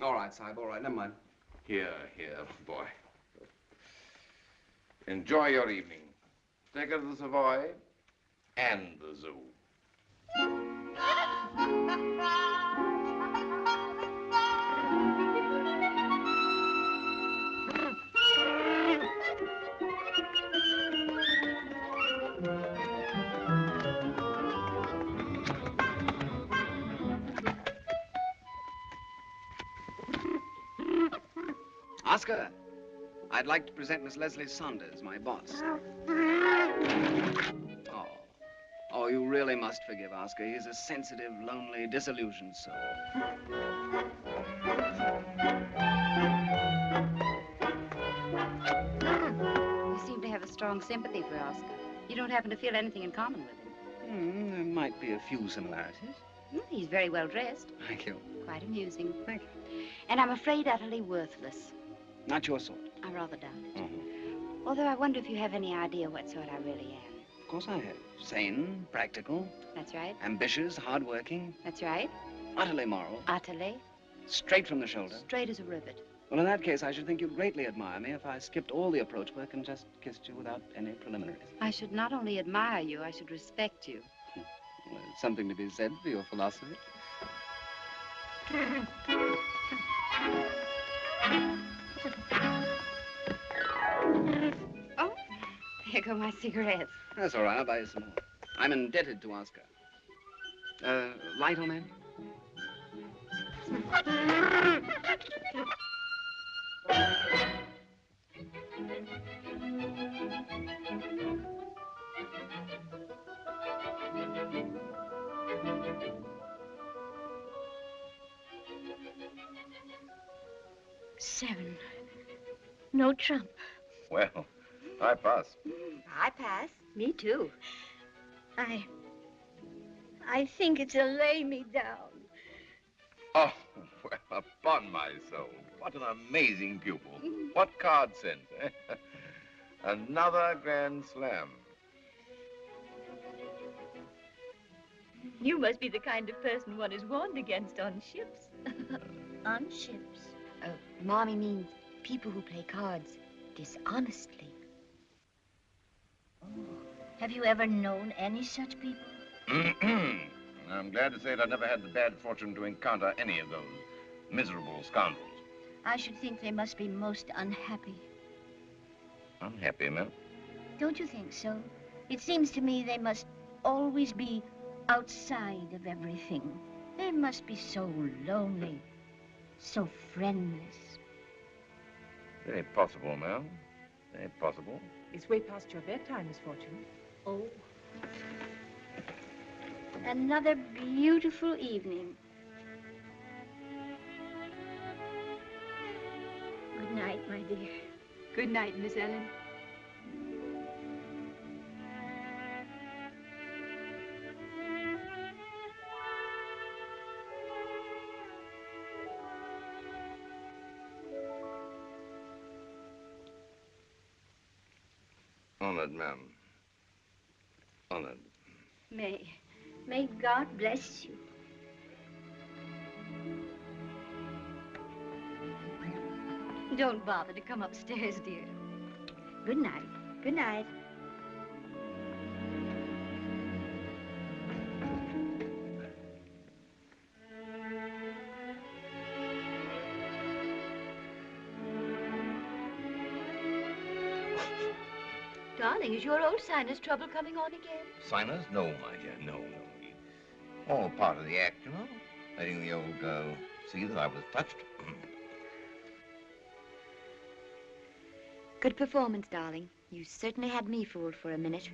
K: All right, Sahib, all right, never mind.
A: Here, boy. Enjoy your evening. Take her to the Savoy and the zoo.
K: Oscar, I'd like to present Miss Leslie Saunders, my boss. Oh, you really must forgive Oscar. He's a sensitive, lonely, disillusioned soul.
O: You seem to have a strong sympathy for Oscar. You don't happen to feel anything in common with him.
K: There might be a few similarities.
O: He's very well dressed.
K: Thank you.
O: Quite amusing.
K: Thank you.
O: And I'm afraid utterly worthless.
K: Not your sort.
O: I rather doubt it. Although I wonder if you have any idea what sort I really am.
K: Of course I have. Sane, practical.
O: That's right.
K: Ambitious, hardworking.
O: That's right.
K: Utterly moral.
O: Utterly.
K: Straight from the shoulder.
O: Straight as a rivet.
K: Well, in that case, I should think you'd greatly admire me if I skipped all the approach work and just kissed you without any preliminaries.
O: I should not only admire you, I should respect you.
K: Well, there's something to be said for your philosophy.
O: Oh, there go my cigarettes.
K: That's all right. I'll buy you some more. I'm indebted to Oscar. Light on man?
L: Seven. No trump.
A: Well, I pass.
O: I pass. Me too.
L: I think it's a lay me down.
A: Oh, well, upon my soul. What an amazing pupil. What card sense, eh? Another grand slam.
C: You must be the kind of person one is warned against on ships.
L: On ships.
O: Marmy means people who play cards dishonestly.
L: Have you ever known any such people?
A: I'm glad to say that I've never had the bad fortune to encounter any of those miserable scoundrels.
L: I should think they must be most unhappy.
A: Unhappy, ma'am?
L: Don't you think so? It seems to me they must always be outside of everything. They must be so lonely, so friendless.
A: Very possible, ma'am. Very possible.
P: It's way past your bedtime, Miss Fortune.
L: Oh. Another beautiful evening. Good night, my dear.
C: Good night, Miss Ellen.
A: Honored, ma'am. Honored.
L: May God bless you.
O: Don't bother to come upstairs, dear.
L: Good night. Good night.
C: Darling, is your old sinus trouble coming on again?
A: Sinus? No, my dear, no. All part of the act, you know. Letting the old girl see that I was touched.
D: Good performance, darling. You certainly had me fooled for a minute.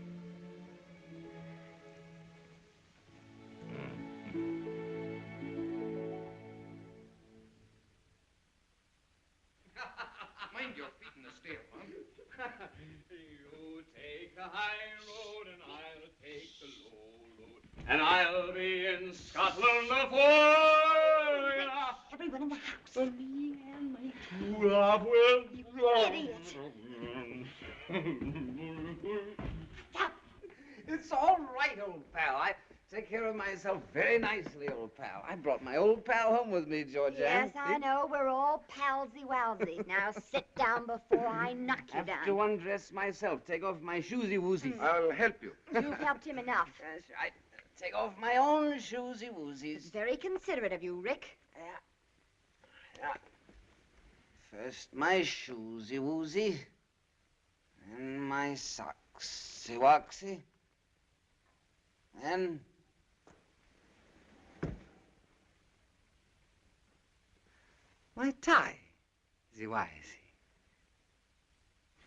H: Mind your feet in the steel, Mom.
E: You take the high road and I'll take the low road. And I'll be in Scotland before
D: everyone in the house.
E: For me and my true love will
D: Idiot.
K: It's all right, old pal. I take care of myself very nicely, old pal. I brought my old pal home with me, Georgiana.
D: Yes, I know. We're all palsy-walsies. Now sit down before I knock you
K: I have
D: down.
K: to undress myself, take off my shoesy-woozies.
H: I'll help you.
D: You've helped him enough.
K: That's right. Take off my own shoesy-woozies.
D: It's very considerate of you, Rick.
K: Yeah. First my shoesy-woozy, then my socksy-wocksy, then my tie-zy-wisey.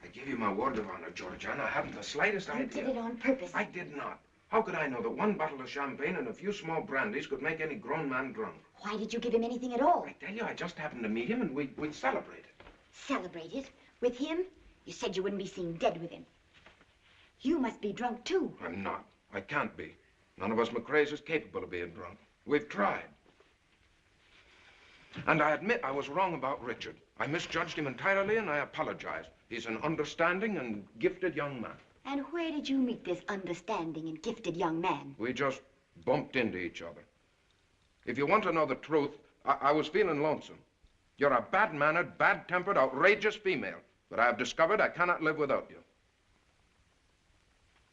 H: I give you my word of honor, Georgiana. I haven't the slightest idea.
D: You did it on purpose.
H: I did not. How could I know that one bottle of champagne and a few small brandies could make any grown man drunk?
D: Why did you give him anything at all?
H: I tell you, I just happened to meet him and we'd celebrated.
D: Celebrated? With him? You said you wouldn't be seen dead with him. You must be drunk, too.
H: I'm not. I can't be. None of us McRae's is capable of being drunk. We've tried. And I admit I was wrong about Richard. I misjudged him entirely, and I apologize. He's an understanding and gifted young man.
D: And where did you meet this understanding and gifted young man?
H: We just bumped into each other. If you want to know the truth, I was feeling lonesome. You're a bad-mannered, bad-tempered, outrageous female, but I have discovered I cannot live without you.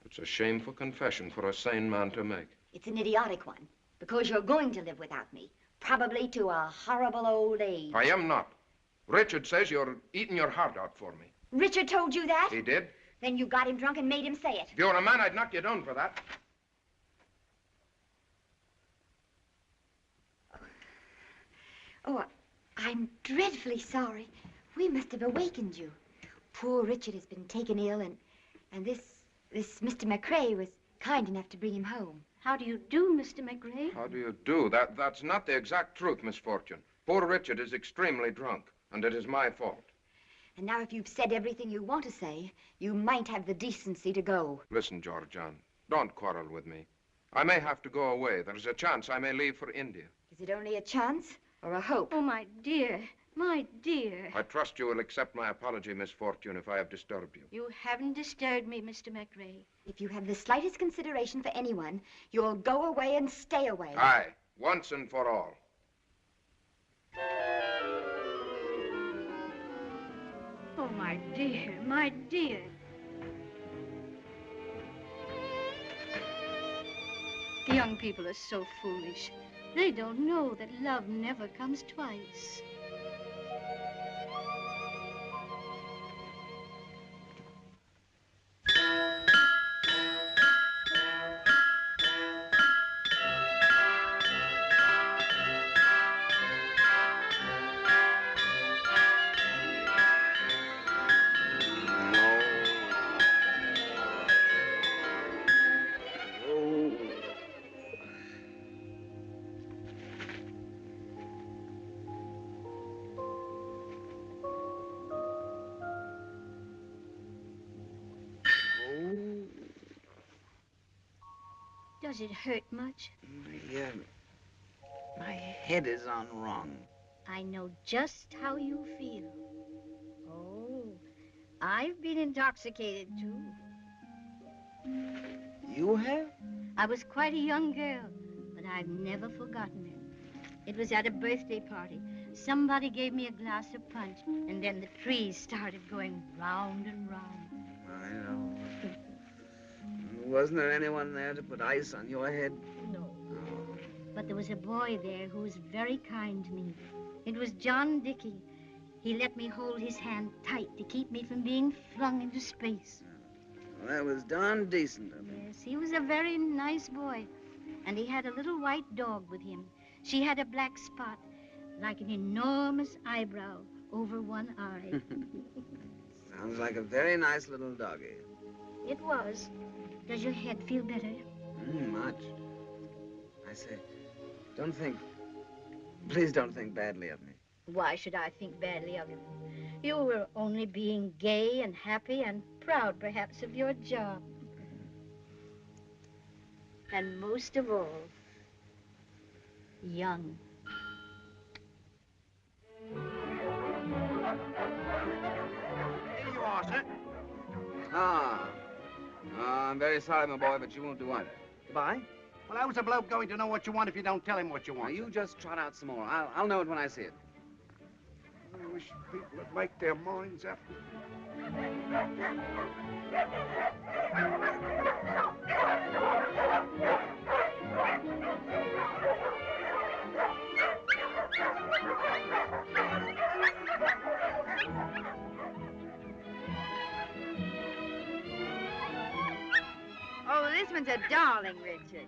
H: It's a shameful confession for a sane man to make.
D: It's an idiotic one, because you're going to live without me, probably to a horrible old age.
H: I am not. Richard says you're eating your heart out for me.
D: Richard told you that?
H: He did.
D: Then you got him drunk and made him say it.
H: If you were a man, I'd knock you down for that.
D: Oh, I'm dreadfully sorry. We must have awakened you. Poor Richard has been taken ill, and this Mr. McRae was kind enough to bring him home.
L: How do you do, Mr. McRae?
H: How do you do? That's not the exact truth, Miss Fortune. Poor Richard is extremely drunk, and it is my fault.
D: And now if you've said everything you want to say, you might have the decency to go.
H: Listen, Georgiana, don't quarrel with me. I may have to go away. There's a chance I may leave for India.
D: Is it only a chance or a hope?
L: Oh, my dear, my dear.
H: I trust you will accept my apology, Miss Fortune, if I have disturbed you.
L: You haven't disturbed me, Mr. McRae.
D: If you have the slightest consideration for anyone, you'll go away and stay away.
H: Aye, once and for all.
L: Oh, my dear, my dear. Young people are so foolish. They don't know that love never comes twice. Does it hurt much?
K: My head is on wrong.
L: I know just how you feel. Oh, I've been intoxicated, too.
K: You have?
L: I was quite a young girl, but I've never forgotten it. It was at a birthday party. Somebody gave me a glass of punch, and then the trees started going round and round.
K: I know. Wasn't there anyone there to put ice on your head?
L: No. But there was a boy there who was very kind to me. It was John Dickey. He let me hold his hand tight to keep me from being flung into space.
K: Well, that was darn decent of him.
L: Yes, he was a very nice boy. And he had a little white dog with him. She had a black spot, like an enormous eyebrow over one eye.
K: Sounds like a very nice little doggy.
L: It was. Does your head feel better?
K: Much. I say, please don't think badly of me.
L: Why should I think badly of you? You were only being gay and happy and proud, perhaps, of your job. And most of all, young.
Q: Here you are, sir.
K: I'm very sorry, my boy, but you won't do either. Goodbye.
Q: Well, how's a bloke going to know what you want if you don't tell him what you want?
K: Now, you just trot out some more. I'll know it when I see it.
Q: I wish people would make their minds up.
O: Oh, this one's a darling, Richard.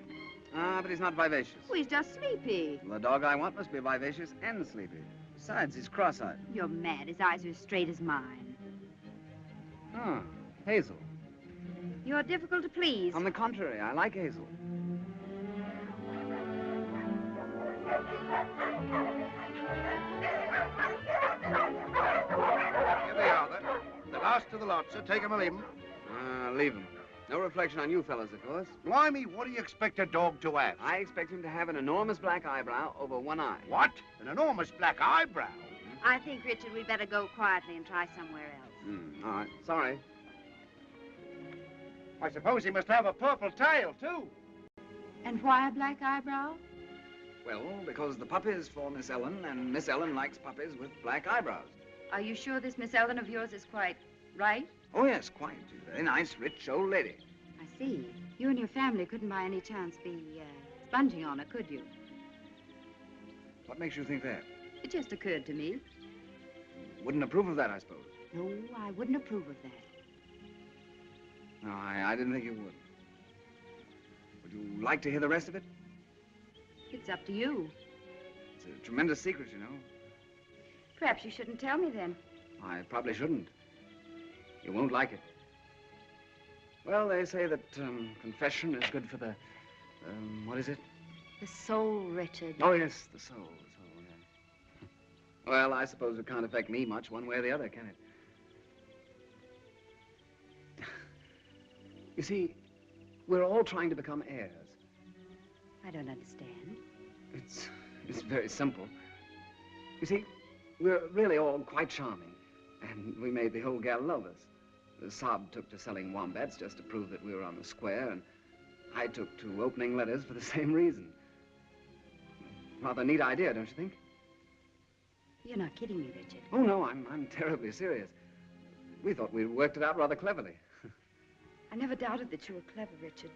K: But he's not vivacious.
O: Oh, he's just sleepy.
K: The dog I want must be vivacious and sleepy. Besides, he's cross-eyed.
O: You're mad. His eyes are as straight as mine.
K: Hazel.
O: You're difficult to please.
K: On the contrary, I like Hazel.
Q: Here they are, then. The last of the lot, sir. Take 'em or leave 'em.
K: Leave him. No reflection on you fellas, of course.
Q: Blimey, what do you expect a dog to have?
K: I expect him to have an enormous black eyebrow over one eye.
Q: What? An enormous black eyebrow?
O: I think, Richard, we'd better go quietly and try somewhere else.
K: All right. Sorry.
Q: I suppose he must have a purple tail, too.
O: And why a black eyebrow?
K: Well, because the puppy is for Miss Ellen, and Miss Ellen likes puppies with black eyebrows.
O: Are you sure this Miss Ellen of yours is quite right?
K: Oh, yes, quite. She's a very nice, rich old lady.
O: I see. You and your family couldn't by any chance be sponging on her, could you?
K: What makes you think that?
O: It just occurred to me.
K: Wouldn't approve of that, I suppose.
O: No, I wouldn't approve of that.
K: No, I didn't think you would. Would you like to hear the rest of it?
O: It's up to you.
K: It's a tremendous secret, you know.
O: Perhaps you shouldn't tell me then.
K: I probably shouldn't. You won't like it. Well, they say that confession is good for the, what is it?
O: The soul, Richard.
K: Oh, yes, the soul, yeah. Well, I suppose it can't affect me much one way or the other, can it? You see, we're all trying to become heirs.
O: I don't understand.
K: It's very simple. You see, we're really all quite charming, and we made the whole gal love us. The Sahib took to selling wombats just to prove that we were on the square, and I took to opening letters for the same reason. Rather neat idea, don't you think?
O: You're not kidding me, Richard.
K: Oh, no, I'm terribly serious. We thought we'd worked it out rather cleverly.
O: I never doubted that you were clever, Richard.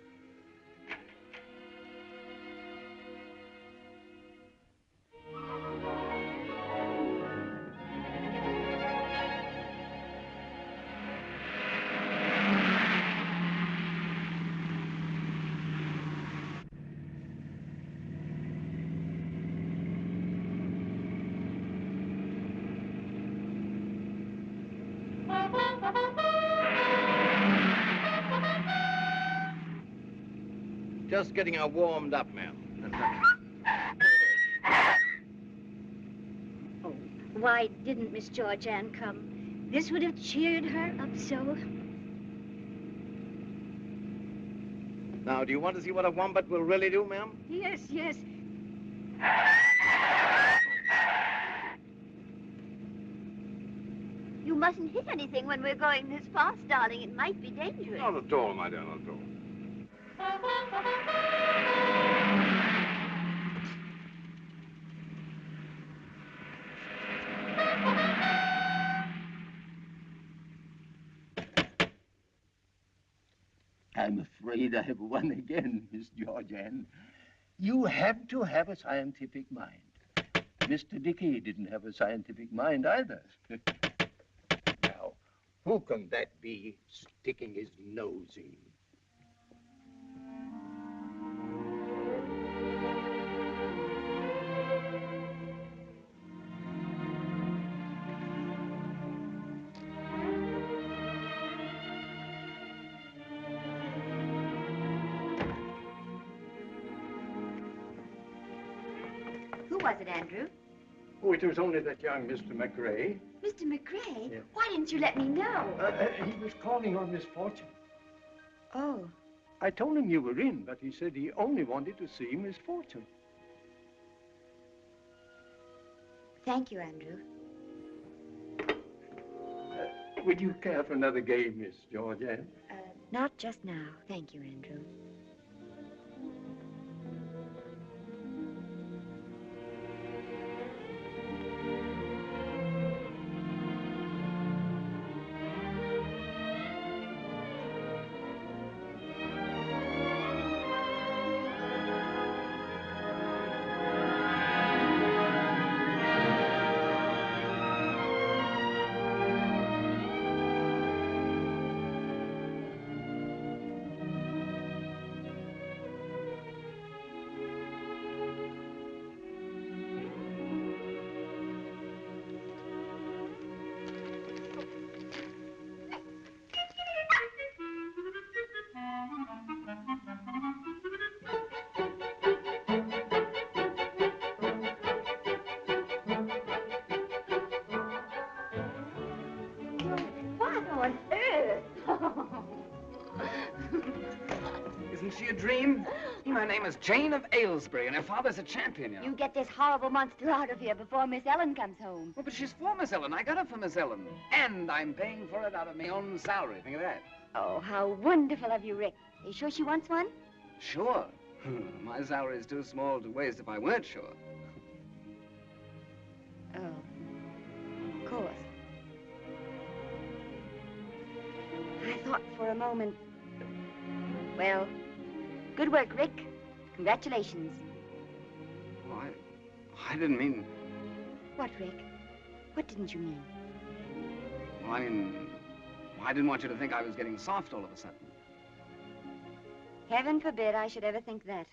A: Just getting her warmed up, ma'am.
L: Oh, why didn't Miss Georgianne come? This would have cheered her up so.
A: Now, do you want to see what a wombat will really do, ma'am?
L: Yes, yes.
C: You mustn't hit anything when we're going this fast, darling. It might be dangerous.
J: Not at all, my dear, not at all.
R: I'm afraid I have won again, Miss Georgianne. You have to have a scientific mind. Mr. Dickey didn't have a scientific mind either. Now, who can that be sticking his nose in?
O: was it, Andrew?
Q: Oh, it was only that young Mr. McRae.
O: Mr. McRae?
Q: Yes.
O: Why didn't you let me know?
Q: He was calling on Miss Fortune.
O: Oh.
Q: I told him you were in, but he said he only wanted to see Miss Fortune.
O: Thank you, Andrew.
Q: Would you care for another game, Miss Georgianne?
O: Not just now. Thank you, Andrew.
E: Isn't she a dream? My name is Jane of Aylesbury, and her father's a champion, you know.
D: You get this horrible monster out of here before Miss Ellen comes home.
E: Well, but she's for Miss Ellen. I got her for Miss Ellen. And I'm paying for it out of my own salary. Think of that.
D: Oh, how wonderful of you, Rick. Are you sure she wants one?
E: Sure. My salary is too small to waste if I weren't sure.
D: Oh, of course. I thought for a moment... Well, good work, Rick. Congratulations.
E: Oh, I didn't mean...
D: What, Rick? What didn't you mean?
E: Well, I mean, I didn't want you to think I was getting soft all of a sudden.
D: Heaven forbid I should ever think that.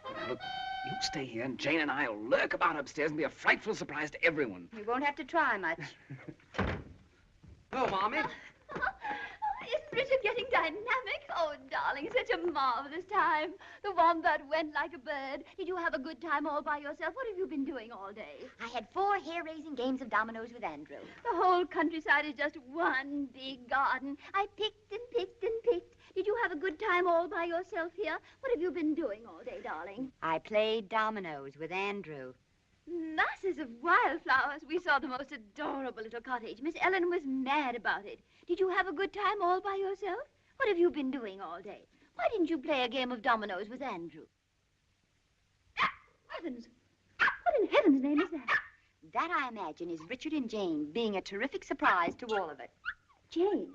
E: Now, look, you stay here, and Jane and I'll lurk about upstairs and be a frightful surprise to everyone.
D: You won't have to try much.
E: Hello, Marmy.
C: Isn't Richard getting dynamic? Oh, darling, such a marvelous time. The wombat went like a bird. Did you have a good time all by yourself? What have you been doing all day?
D: I had 4 hair-raising games of dominoes with Andrew.
C: The whole countryside is just one big garden. I picked and picked and picked. Did you have a good time all by yourself here? What have you been doing all day, darling?
D: I played dominoes with Andrew.
C: Masses of wildflowers. We saw the most adorable little cottage. Miss Ellen was mad about it. Did you have a good time all by yourself? What have you been doing all day? Why didn't you play a game of dominoes with Andrew? Heavens! What in heaven's name is that?
D: That, I imagine, is Richard and Jane being a terrific surprise to all of it.
C: Jane?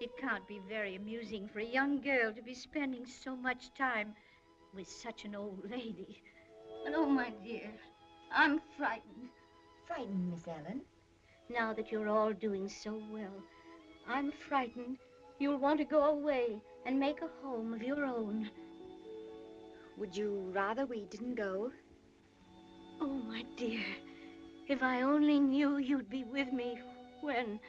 L: It can't be very amusing for a young girl to be spending so much time with such an old lady.
C: But, oh, my dear, I'm frightened.
D: Frightened, Miss Ellen?
L: Now that you're all doing so well, I'm frightened you'll want to go away and make a home of your own.
D: Would you rather we didn't go?
L: Oh, my dear, if I only knew you'd be with me when...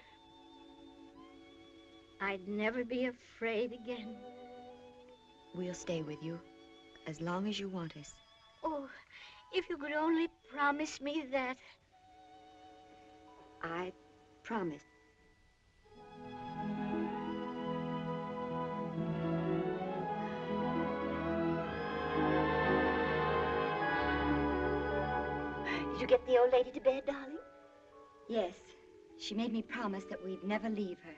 L: I'd never be afraid again.
D: We'll stay with you as long as you want us.
L: Oh, if you could only promise me that.
D: I promise.
C: Did you get the old lady to bed, darling?
D: Yes. She made me promise that we'd never leave her.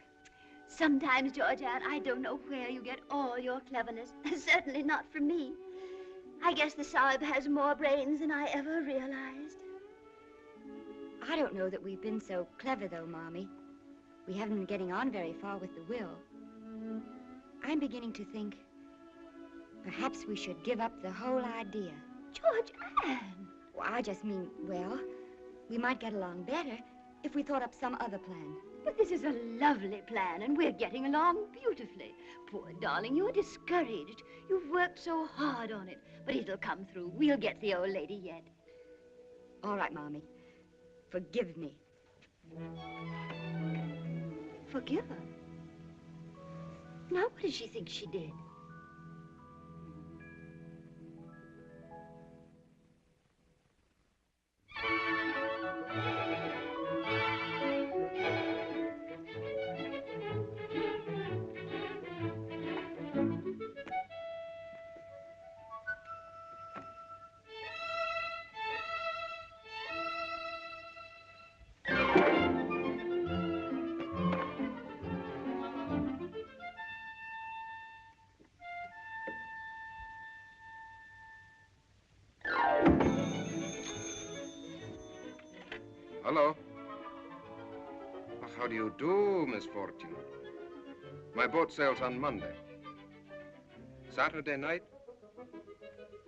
C: Sometimes, Georgianne, I don't know where you get all your cleverness. Certainly not from me. I guess the Sahib has more brains than I ever realized.
D: I don't know that we've been so clever, though, Marmy. We haven't been getting on very far with the will. I'm beginning to think perhaps we should give up the whole idea.
C: Georgianne!
D: Well, I just mean, well, We might get along better if we thought up some other plan.
C: But this is a lovely plan, and we're getting along beautifully. Poor darling, you're discouraged. You've worked so hard on it. But it'll come through. We'll get the old lady yet.
D: All right, Marmy. Forgive me.
C: Forgive her? Now, what does she think she did?
H: Hello. How do you do, Miss Fortune? My boat sails on Monday. Saturday night?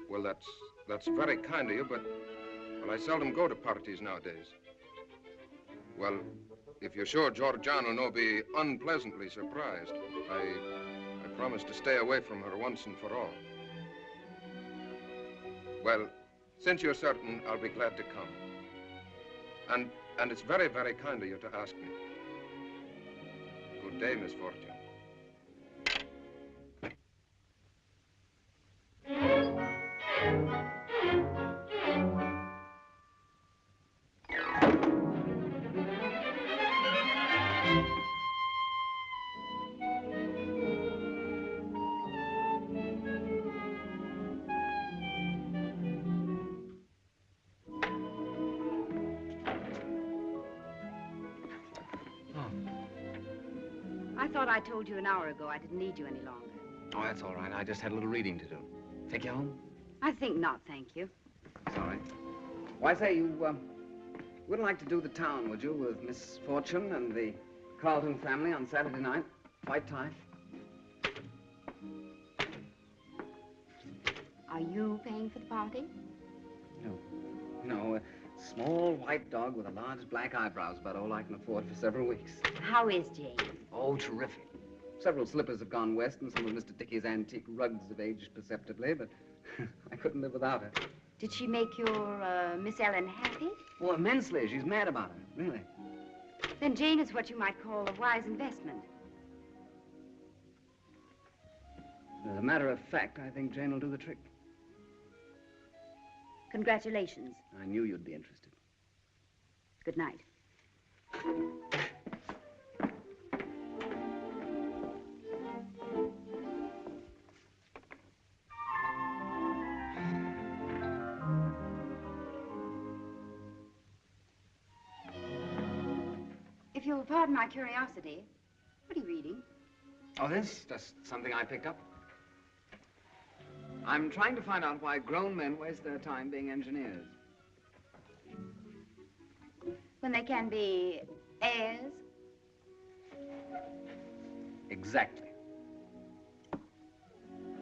H: Well, that's very kind of you, but well, I seldom go to parties nowadays. Well, if you're sure Georgiana will be unpleasantly surprised, I promise to stay away from her once and for all. Well, since you're certain, I'll be glad to come. And it's very, very kind of you to ask me. Good day, Miss Fortune.
O: I thought I told you an hour ago I didn't need you any longer.
K: Oh, that's all right. I just had a little reading to do. Take you home?
O: I think not, thank you.
K: Sorry. Why, say, you wouldn't like to do the town, would you, with Miss Fortune and the Carleton family on Saturday night? White tie?
O: Are you paying for the party?
K: No, a small white dog with a large black eyebrows, about all I can afford for several weeks.
O: How is Jane?
K: Oh, terrific. Several slippers have gone west, and some of Mr. Dickey's antique rugs have aged perceptibly, but I couldn't live without her.
O: Did she make your Miss Ellen happy?
K: Oh, immensely. She's mad about her, really.
O: Then Jane is what you might call a wise investment.
K: As a matter of fact, I think Jane will do the trick.
O: Congratulations.
K: I knew you'd be interested.
O: Good night. If you'll pardon my curiosity, what are you reading?
K: Oh, this? Just something I picked up. I'm trying to find out why grown men waste their time being engineers.
O: When they can be heirs?
K: Exactly.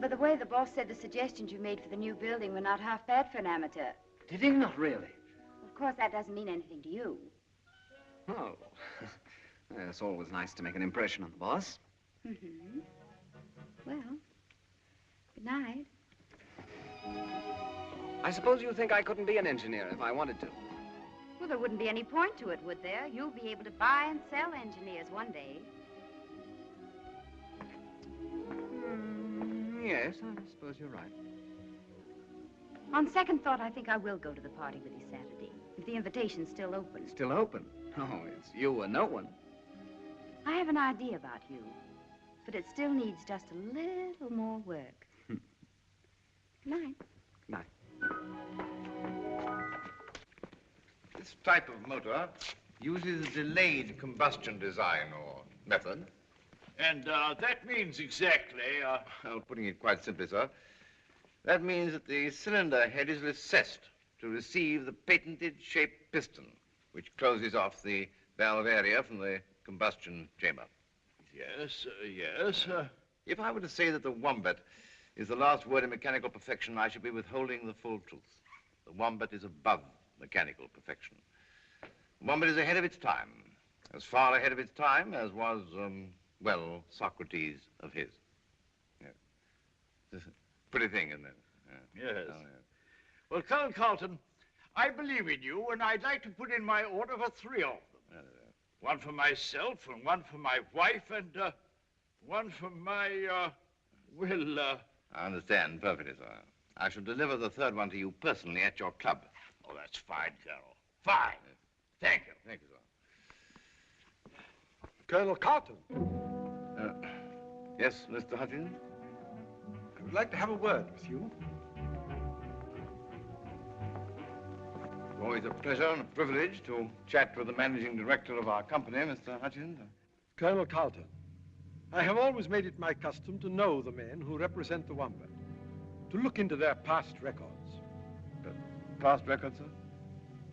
O: By the way, the boss said the suggestions you made for the new building were not half bad for an amateur.
K: Did he? Not really?
O: Of course, that doesn't mean anything to you.
K: Oh. It's always nice to make an impression on the boss.
O: Mm-hmm. Well, good night.
K: I suppose you think I couldn't be an engineer if I wanted to.
O: Well, there wouldn't be any point to it, would there? You'll be able to buy and sell engineers one day.
K: Yes, I suppose you're right.
O: On second thought, I think I will go to the party with you Saturday, if the invitation's still open.
K: Still open? Oh, it's you or no one.
O: I have an idea about you, but it still needs just a little more work. Good night.
K: Good night.
A: This type of motor uses a delayed combustion design or method.
N: And that means exactly,
A: Well, putting it quite simply, sir, that means that the cylinder head is recessed to receive the patented shaped piston, which closes off the valve area from the combustion chamber.
N: Yes, yes.
A: If I were to say that the wombat is the last word in mechanical perfection, I should be withholding the full truth. The wombat is above mechanical perfection. Wombat is ahead of its time. As far ahead of its time as was, well, Socrates of his. Yeah. It's a pretty thing, isn't it? Yeah.
Q: Yes.
A: Oh, yeah.
Q: Well, Colonel Carleton, I believe in you, and I'd like to put in my order for 3 of them. One for myself, and one for my wife, and one for my,
A: I understand perfectly, sir. I shall deliver the 3rd one to you personally at your club.
Q: Oh, that's fine, Colonel. Fine. Thank you.
A: Thank you, sir.
S: Colonel Carleton.
A: Yes, Mr. Hutchins?
S: I would like to have a word with you.
A: Always a pleasure and a privilege to chat with the managing director of our company, Mr. Hutchins.
S: Colonel Carleton, I have always made it my custom to know the men who represent the Wombat, to look into their past records.
A: Past records, sir?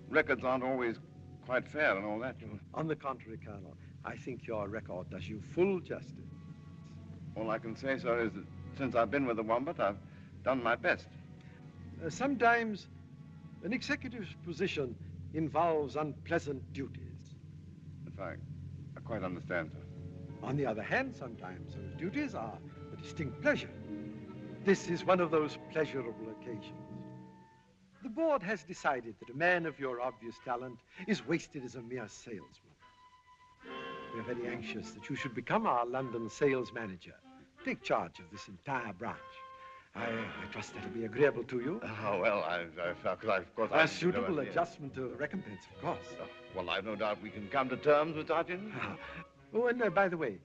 A: Records aren't always quite fair and all that.
S: On the contrary, Colonel, I think your record does you full justice.
A: All I can say, sir, is that since I've been with the Wombat, I've done my best.
S: Sometimes an executive's position involves unpleasant duties.
A: Yes, I quite understand, sir.
S: On the other hand, sometimes those duties are a distinct pleasure. This is one of those pleasurable occasions. The board has decided that a man of your obvious talent is wasted as a mere salesman. We are very anxious that you should become our London sales manager. Take charge of this entire branch. I trust that'll be agreeable to you.
A: Oh, well, of course...
S: A suitable adjustment to recompense, of course.
A: Well, I've no doubt we can come to terms with Hutchins.
S: Oh, and by the way,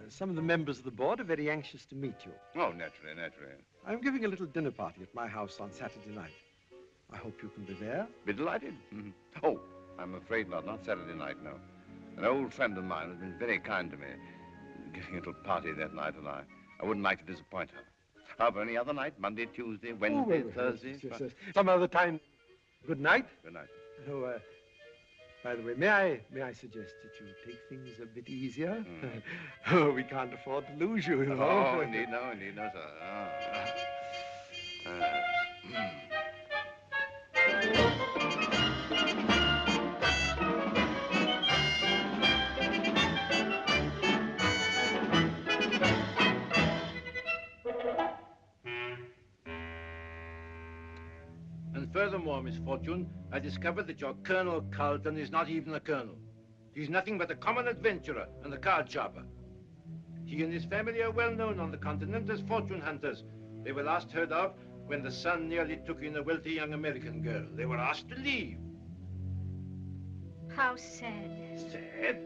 S: some of the members of the board are very anxious to meet you.
A: Oh, naturally, naturally.
S: I'm giving a little dinner party at my house on Saturday night. I hope you can be there.
A: Be delighted. Oh, I'm afraid not Saturday night, no. An old friend of mine has been very kind to me, giving a little party that night, and I wouldn't like to disappoint her. However, any other night, Monday, Tuesday, Wednesday, Thursday...
S: Yes. Some other time. Good night.
A: Good night.
S: Oh, by the way, may I suggest that you take things a bit easier? Oh, we can't afford to lose you, you know.
A: Oh, indeed, no, sir.
N: And furthermore, Miss Fortune, I discovered that your Colonel Carleton is not even a colonel. He's nothing but a common adventurer and a card sharper. He and his family are well known on the continent as fortune hunters. They were last heard of when the son nearly took in a wealthy young American girl. They were asked to leave.
L: How sad.
N: Sad?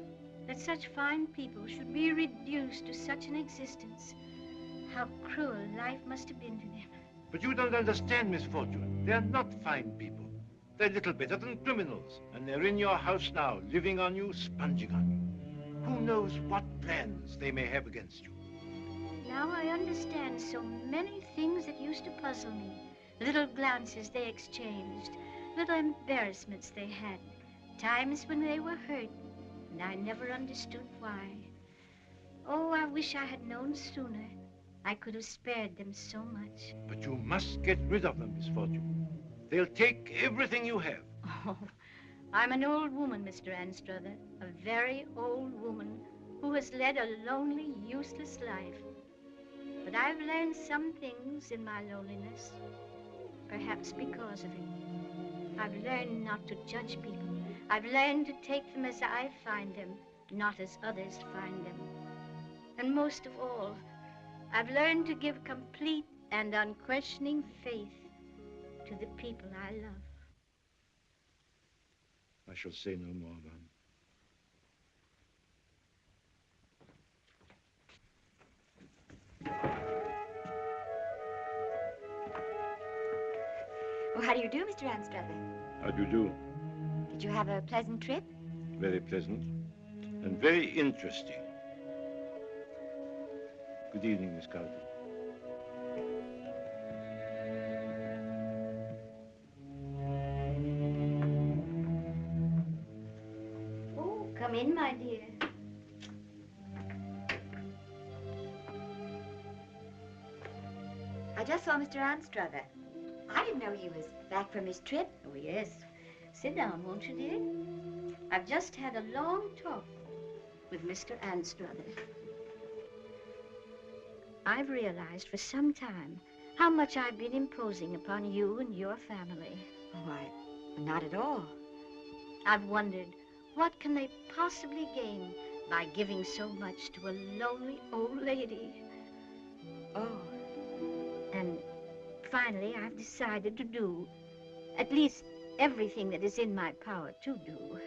L: That such fine people should be reduced to such an existence. How cruel life must have been to them.
N: But you don't understand, Miss Fortune. They're not fine people. They're little better than criminals. And they're in your house now, living on you, sponging on you. Who knows what plans they may have against you.
L: Now I understand so many things that used to puzzle me. Little glances they exchanged, little embarrassments they had, times when they were hurt, and I never understood why. Oh, I wish I had known sooner. I could have spared them so much.
N: But you must get rid of them, Miss Fortune. They'll take everything you have.
L: Oh, I'm an old woman, Mr. Anstruther, a very old woman who has led a lonely, useless life. But I've learned some things in my loneliness, perhaps because of it. I've learned not to judge people. I've learned to take them as I find them, not as others find them. And most of all, I've learned to give complete and unquestioning faith to the people I love.
N: I shall say no more, Ma'am.
D: Well, how do you do, Mr. Anstruther?
N: How do you do?
D: Did you have a pleasant trip?
N: Very pleasant and very interesting. Good evening, Miss Carleton.
L: Oh, come in, my dear.
D: I just saw Mr. Anstruther. I didn't know he was back from his trip.
L: Oh, yes. Sit down, won't you, dear? I've just had a long talk with Mr. Anstruther. I've realized for some time how much I've been imposing upon you and your family.
D: Why, not at all.
L: I've wondered, what can they possibly gain by giving so much to a lonely old lady? Oh, and finally I've decided to do at least everything that is in my power to do.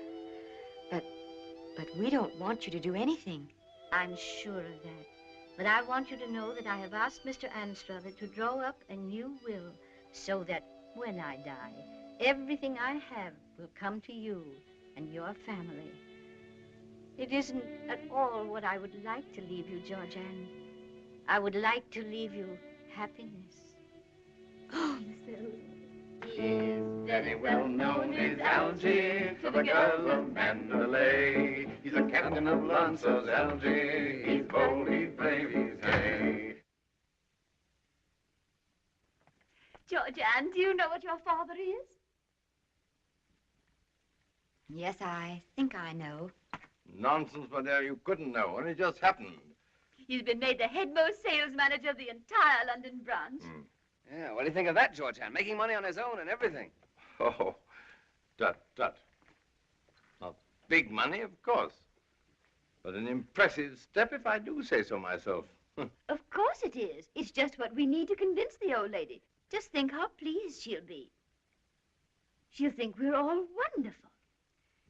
D: But we don't want you to do anything.
L: I'm sure of that. But I want you to know that I have asked Mr. Anstruther to draw up a new will so that when I die, everything I have will come to you and your family. It isn't at all what I would like to leave you, Georgianne. I would like to leave you happiness. Oh,
A: He is very well known as Algy, to the girls of Mandalay. He's a captain of Lancers, Algy. He's bold, he's brave, he's gay.
C: Georgianne, do you know what your father is?
D: Yes, I think I know.
A: Nonsense, my dear, you couldn't know, and it just happened.
C: He's been made the headmost sales manager of the entire London branch.
K: Yeah, what do you think of that, Georgianne? Making money on his own and everything.
A: Oh, tut. Not big money, of course. But an impressive step, if I do say so myself.
C: Of course it is. It's just what we need to convince the old lady. Just think how pleased she'll be. She'll think we're all wonderful.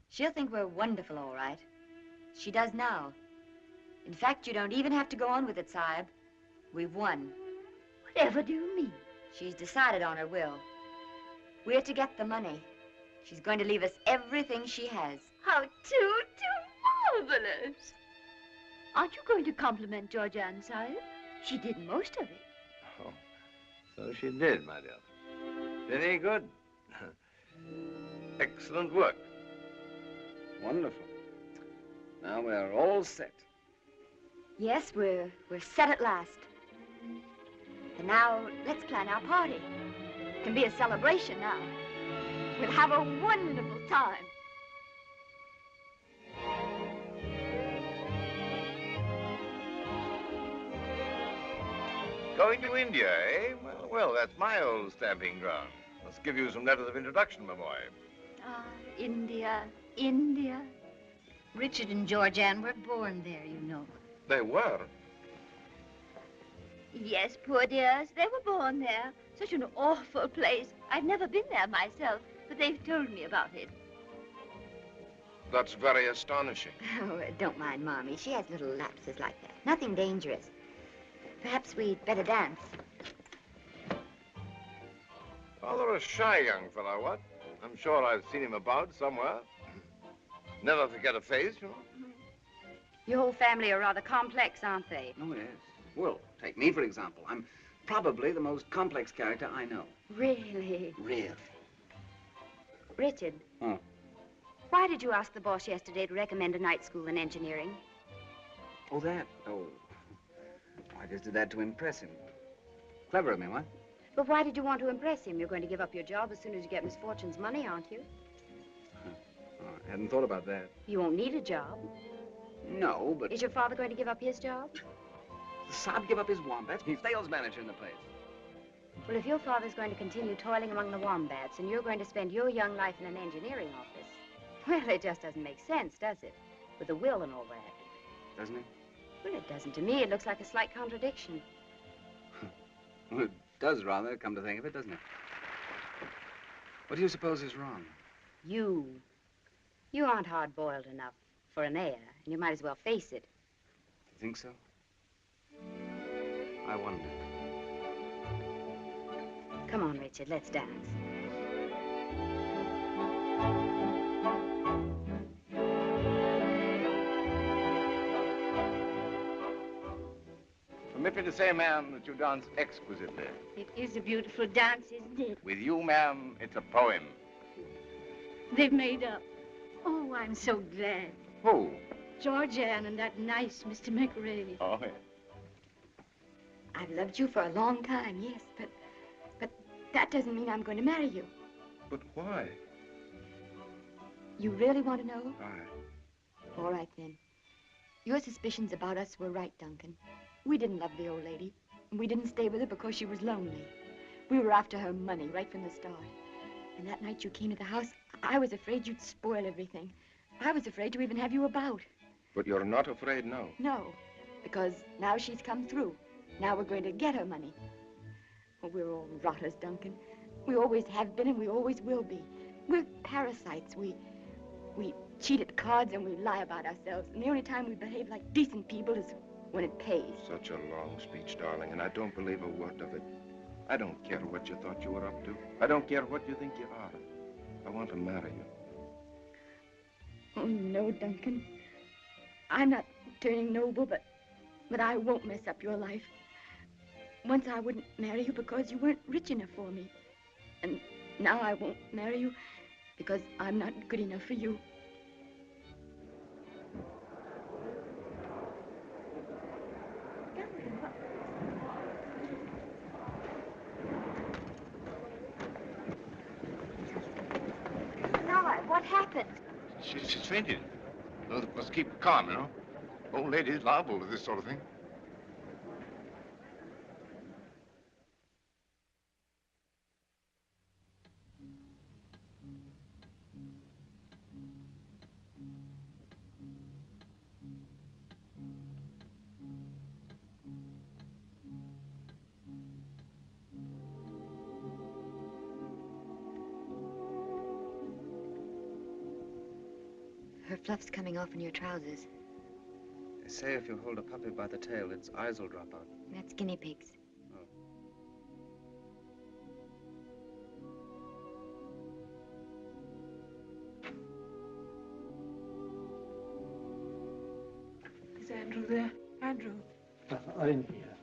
D: She'll think we're wonderful, all right. She does now. In fact, you don't even have to go on with it, Sahib. We've won.
C: Whatever do you mean?
D: She's decided on her will. We're to get the money. She's going to leave us everything she has.
C: How too marvelous. Aren't you going to compliment Georgianne, Sahib? She did most of it.
A: Oh, so she did, my dear. Very good. Excellent work.
K: Wonderful. Now we're all set.
D: Yes, we're set at last. And now, let's plan our party. It can be a celebration now. We'll have a wonderful time.
A: Going to India, eh? Well, that's my old stamping ground. Let's give you some letters of introduction, my boy.
C: Ah, India, India.
L: Richard and Georgianne were born there, you know.
H: They were.
C: Yes, poor dears, they were born there. Such an awful place. I've never been there myself, but they've told me about it.
H: That's very astonishing.
D: Oh, don't mind Marmy. She has little lapses like that. Nothing dangerous. Perhaps we'd better dance.
A: Rather a shy young fellow, what? I'm sure I've seen him about somewhere. Never forget a face, you know.
O: Your whole family are rather complex, aren't they?
K: Oh, yes. Well, take me, for example. I'm probably the most complex character I know.
O: Really?
K: Really?
O: Richard.
K: Huh?
O: Why did you ask the boss yesterday to recommend a night school in engineering?
K: Oh, that? Oh. I just did that to impress him. Clever of me, what?
O: But why did you want to impress him? You're going to give up your job as soon as you get Miss Fortune's money, aren't you?
K: Oh, I hadn't thought about that.
O: You won't need a job.
K: No, but...
O: Is your father going to give up his job?
K: Sahib give up his wombats. He's sales manager in the place.
O: Well, if your father's going to continue toiling among the wombats and you're going to spend your young life in an engineering office, well, it just doesn't make sense, does it? With a will and all that.
K: Doesn't it?
O: Well, it doesn't to me. It looks like a slight contradiction.
K: Well, it does rather, come to think of it, doesn't it? What do you suppose is wrong?
O: You. You aren't hard-boiled enough for an heir, and you might as well face it.
K: You think so? I wonder.
O: Come on, Richard, let's dance.
A: Permit me to say, ma'am, that you dance exquisitely.
L: It is a beautiful dance, isn't it?
A: With you, ma'am, it's a poem.
L: They've made up. Oh, I'm so glad.
A: Who?
L: Georgianne and that nice Mr. McRae.
A: Oh, yes.
D: I've loved you for a long time, yes, but that doesn't mean I'm going to marry you.
A: But why?
O: You really want to know?
H: Aye.
O: All right, then. Your suspicions about us were right, Duncan. We didn't love the old lady. And we didn't stay with her because she was lonely. We were after her money right from the start. And that night you came to the house, I was afraid you'd spoil everything. I was afraid to even have you about.
H: But you're not afraid now.
O: No, because now she's come through. Now we're going to get her money. Oh, we're all rotters, Duncan. We always have been and we always will be. We're parasites. We cheat at cards and we lie about ourselves. And the only time we behave like decent people is when it pays.
H: Such a long speech, darling, and I don't believe a word of it. I don't care what you thought you were up to. I don't care what you think you are. I want to marry you.
O: Oh, no, Duncan. I'm not turning noble, but I won't mess up your life. Once I wouldn't marry you because you weren't rich enough for me. And now I won't marry you because I'm not good enough for you.
C: What happened?
J: She's fainted. Those must keep calm, you know. Old lady's liable to this sort of thing.
O: Her fluff's coming off in your trousers.
K: They say if you hold a puppy by the tail, its eyes will drop out.
O: That's guinea pigs.
P: Is Andrew there? Andrew.
B: I didn't hear.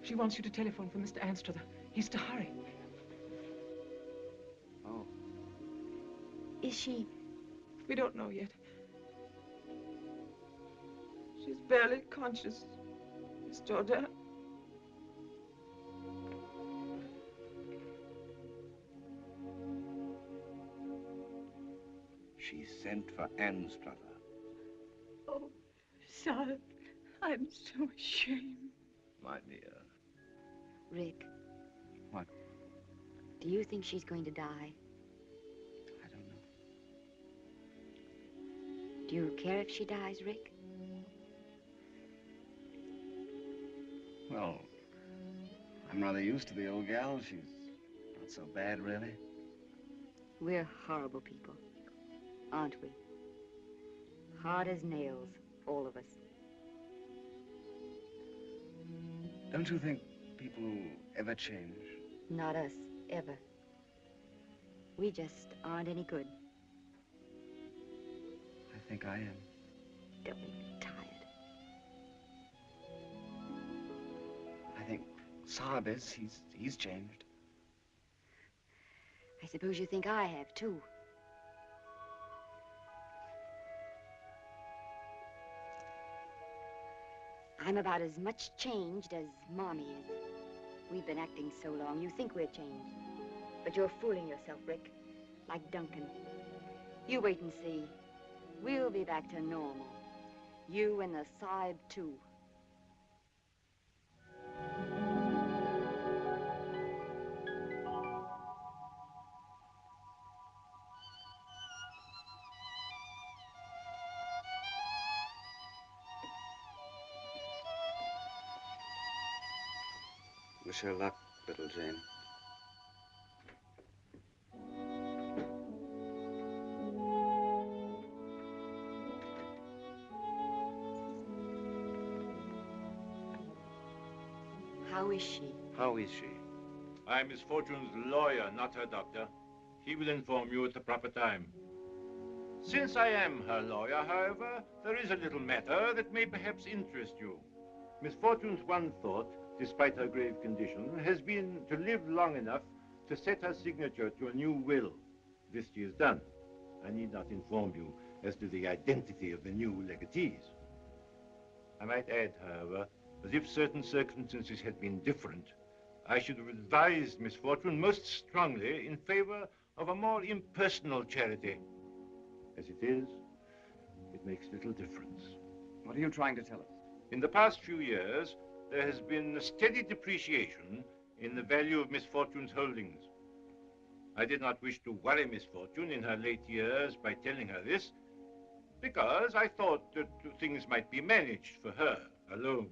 P: She wants you to telephone for Mr. Anstruther. He's to hurry.
K: Oh.
O: Is she?
P: We don't know yet. She's barely conscious, Miss Georgia.
J: She sent for Anstruther.
L: Oh, Sahib, I'm so ashamed.
J: My dear.
O: Rick.
K: What?
O: Do you think she's going to die?
K: I don't know.
O: Do you care if she dies, Rick?
K: Well, I'm rather used to the old gal. She's not so bad, really.
O: We're horrible people, aren't we? Hard as nails, all of us.
K: Don't you think people ever change?
O: Not us, ever. We just aren't any good.
K: I think I am.
O: Don't make me tired.
K: I think Sahib is. He's changed.
O: I suppose you think I have, too. I'm about as much changed as Marmy is. We've been acting so long, you think we're changed. But you're fooling yourself, Rick, like Duncan. You wait and see. We'll be back to normal. You and the Sahib, too.
K: Wish her luck, little Jane.
O: How is she?
K: How is she?
N: I'm Miss Fortune's lawyer, not her doctor. He will inform you at the proper time. Since I am her lawyer, however, there is a little matter that may perhaps interest you. Miss Fortune's one thought, despite her grave condition, has been to live long enough to set her signature to a new will. This she has done. I need not inform you as to the identity of the new legatees. I might add, however, that if certain circumstances had been different, I should have advised Miss Fortune most strongly in favor of a more impersonal charity. As it is, it makes little difference.
E: What are you trying to tell us?
N: In the past few years, there has been a steady depreciation in the value of Miss Fortune's holdings. I did not wish to worry Miss Fortune in her late years by telling her this, because I thought that things might be managed for her alone.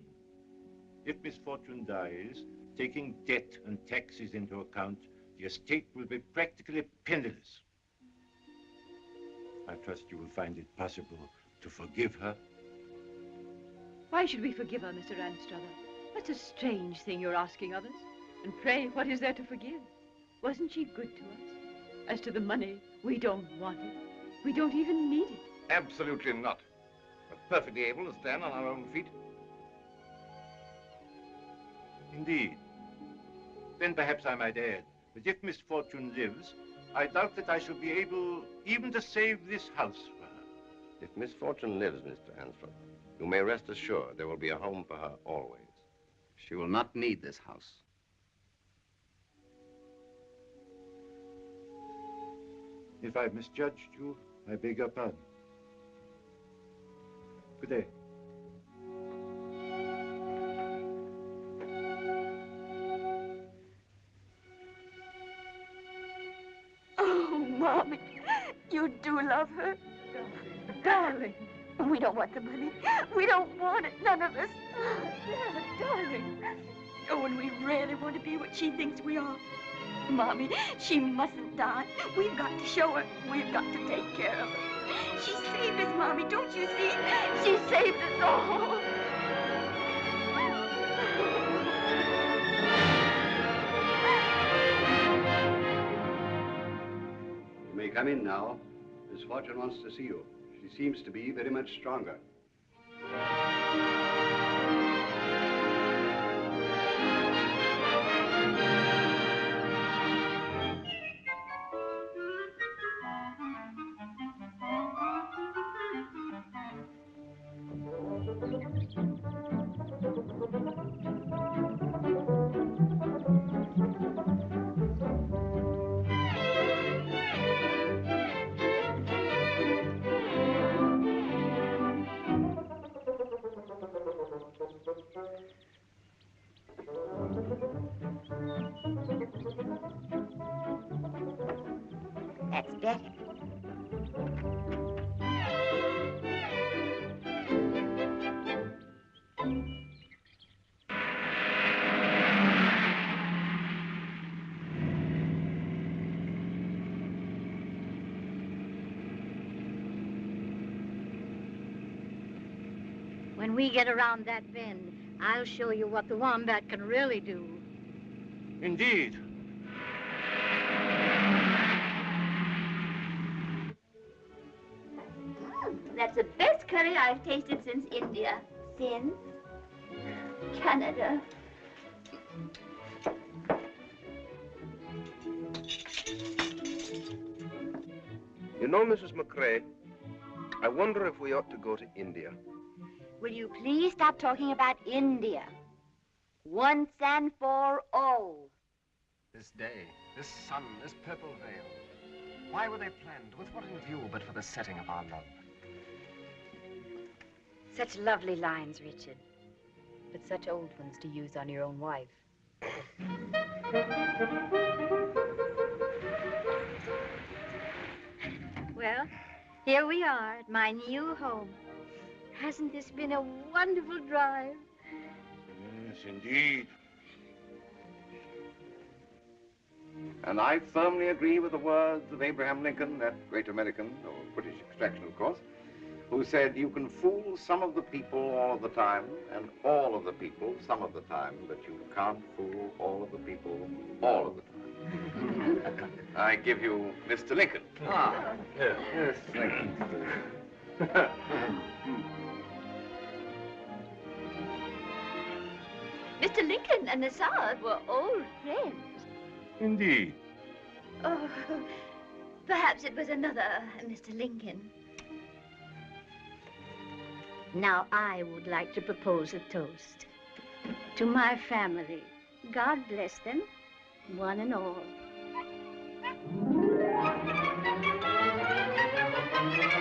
N: If Miss Fortune dies, taking debt and taxes into account, the estate will be practically penniless. I trust you will find it possible to forgive her.
T: Why should we forgive her, Mr. Anstruther? That's a strange thing you're asking of us. And pray, what is there to forgive? Wasn't she good to us? As to the money, we don't want it. We don't even need it.
A: Absolutely not. We're perfectly able to stand on our own feet.
N: Indeed. Then perhaps I might add that if Miss Fortune lives, I doubt that I shall be able even to save this house for her.
M: If Miss Fortune lives, Mr. Anstruther, you may rest assured there will be a home for her always.
K: She will not need this house.
N: If I've misjudged you, I beg your pardon. Good day.
O: Oh, Marmy, you do love her. Darling. We don't want the money. We don't want it, none of us. Yeah, darling. Oh, and we really want to be what she thinks we are. Marmy, she mustn't die. We've got to show her. We've got to take care of her. She saved us, Marmy, don't you see? She saved us all.
U: You may come in now. Miss Fortune wants to see you. She seems to be very much stronger.
D: That's better.
L: When we get around that bend, I'll show you what the wombat can really do.
N: Indeed.
C: That's the best curry I've tasted since India. Since Canada.
H: You know, Mrs. McCrae, I wonder if we ought to go to India.
D: Will you please stop talking about India? Once and for all.
E: This day, this sun, this purple veil. Why were they planned? With what in view but for the setting of our love?
D: Such lovely lines, Richard. But such old ones to use on your own wife.
L: Well, here we are at my new home. Hasn't this been a wonderful drive?
N: Yes, indeed.
J: And I firmly agree with the words of Abraham Lincoln, that great American, of British extraction, of course, who said, you can fool some of the people all of the time, and all of the people some of the time, but you can't fool all of the people all of the time. I give you Mr. Lincoln.
E: Ah,
J: yes, thank you.
C: Mr. Lincoln and the Sahib were old friends.
N: Indeed.
C: Oh, perhaps it was another Mr. Lincoln.
L: Now I would like to propose a toast. To my family, God bless them, one and all.
C: Thank you.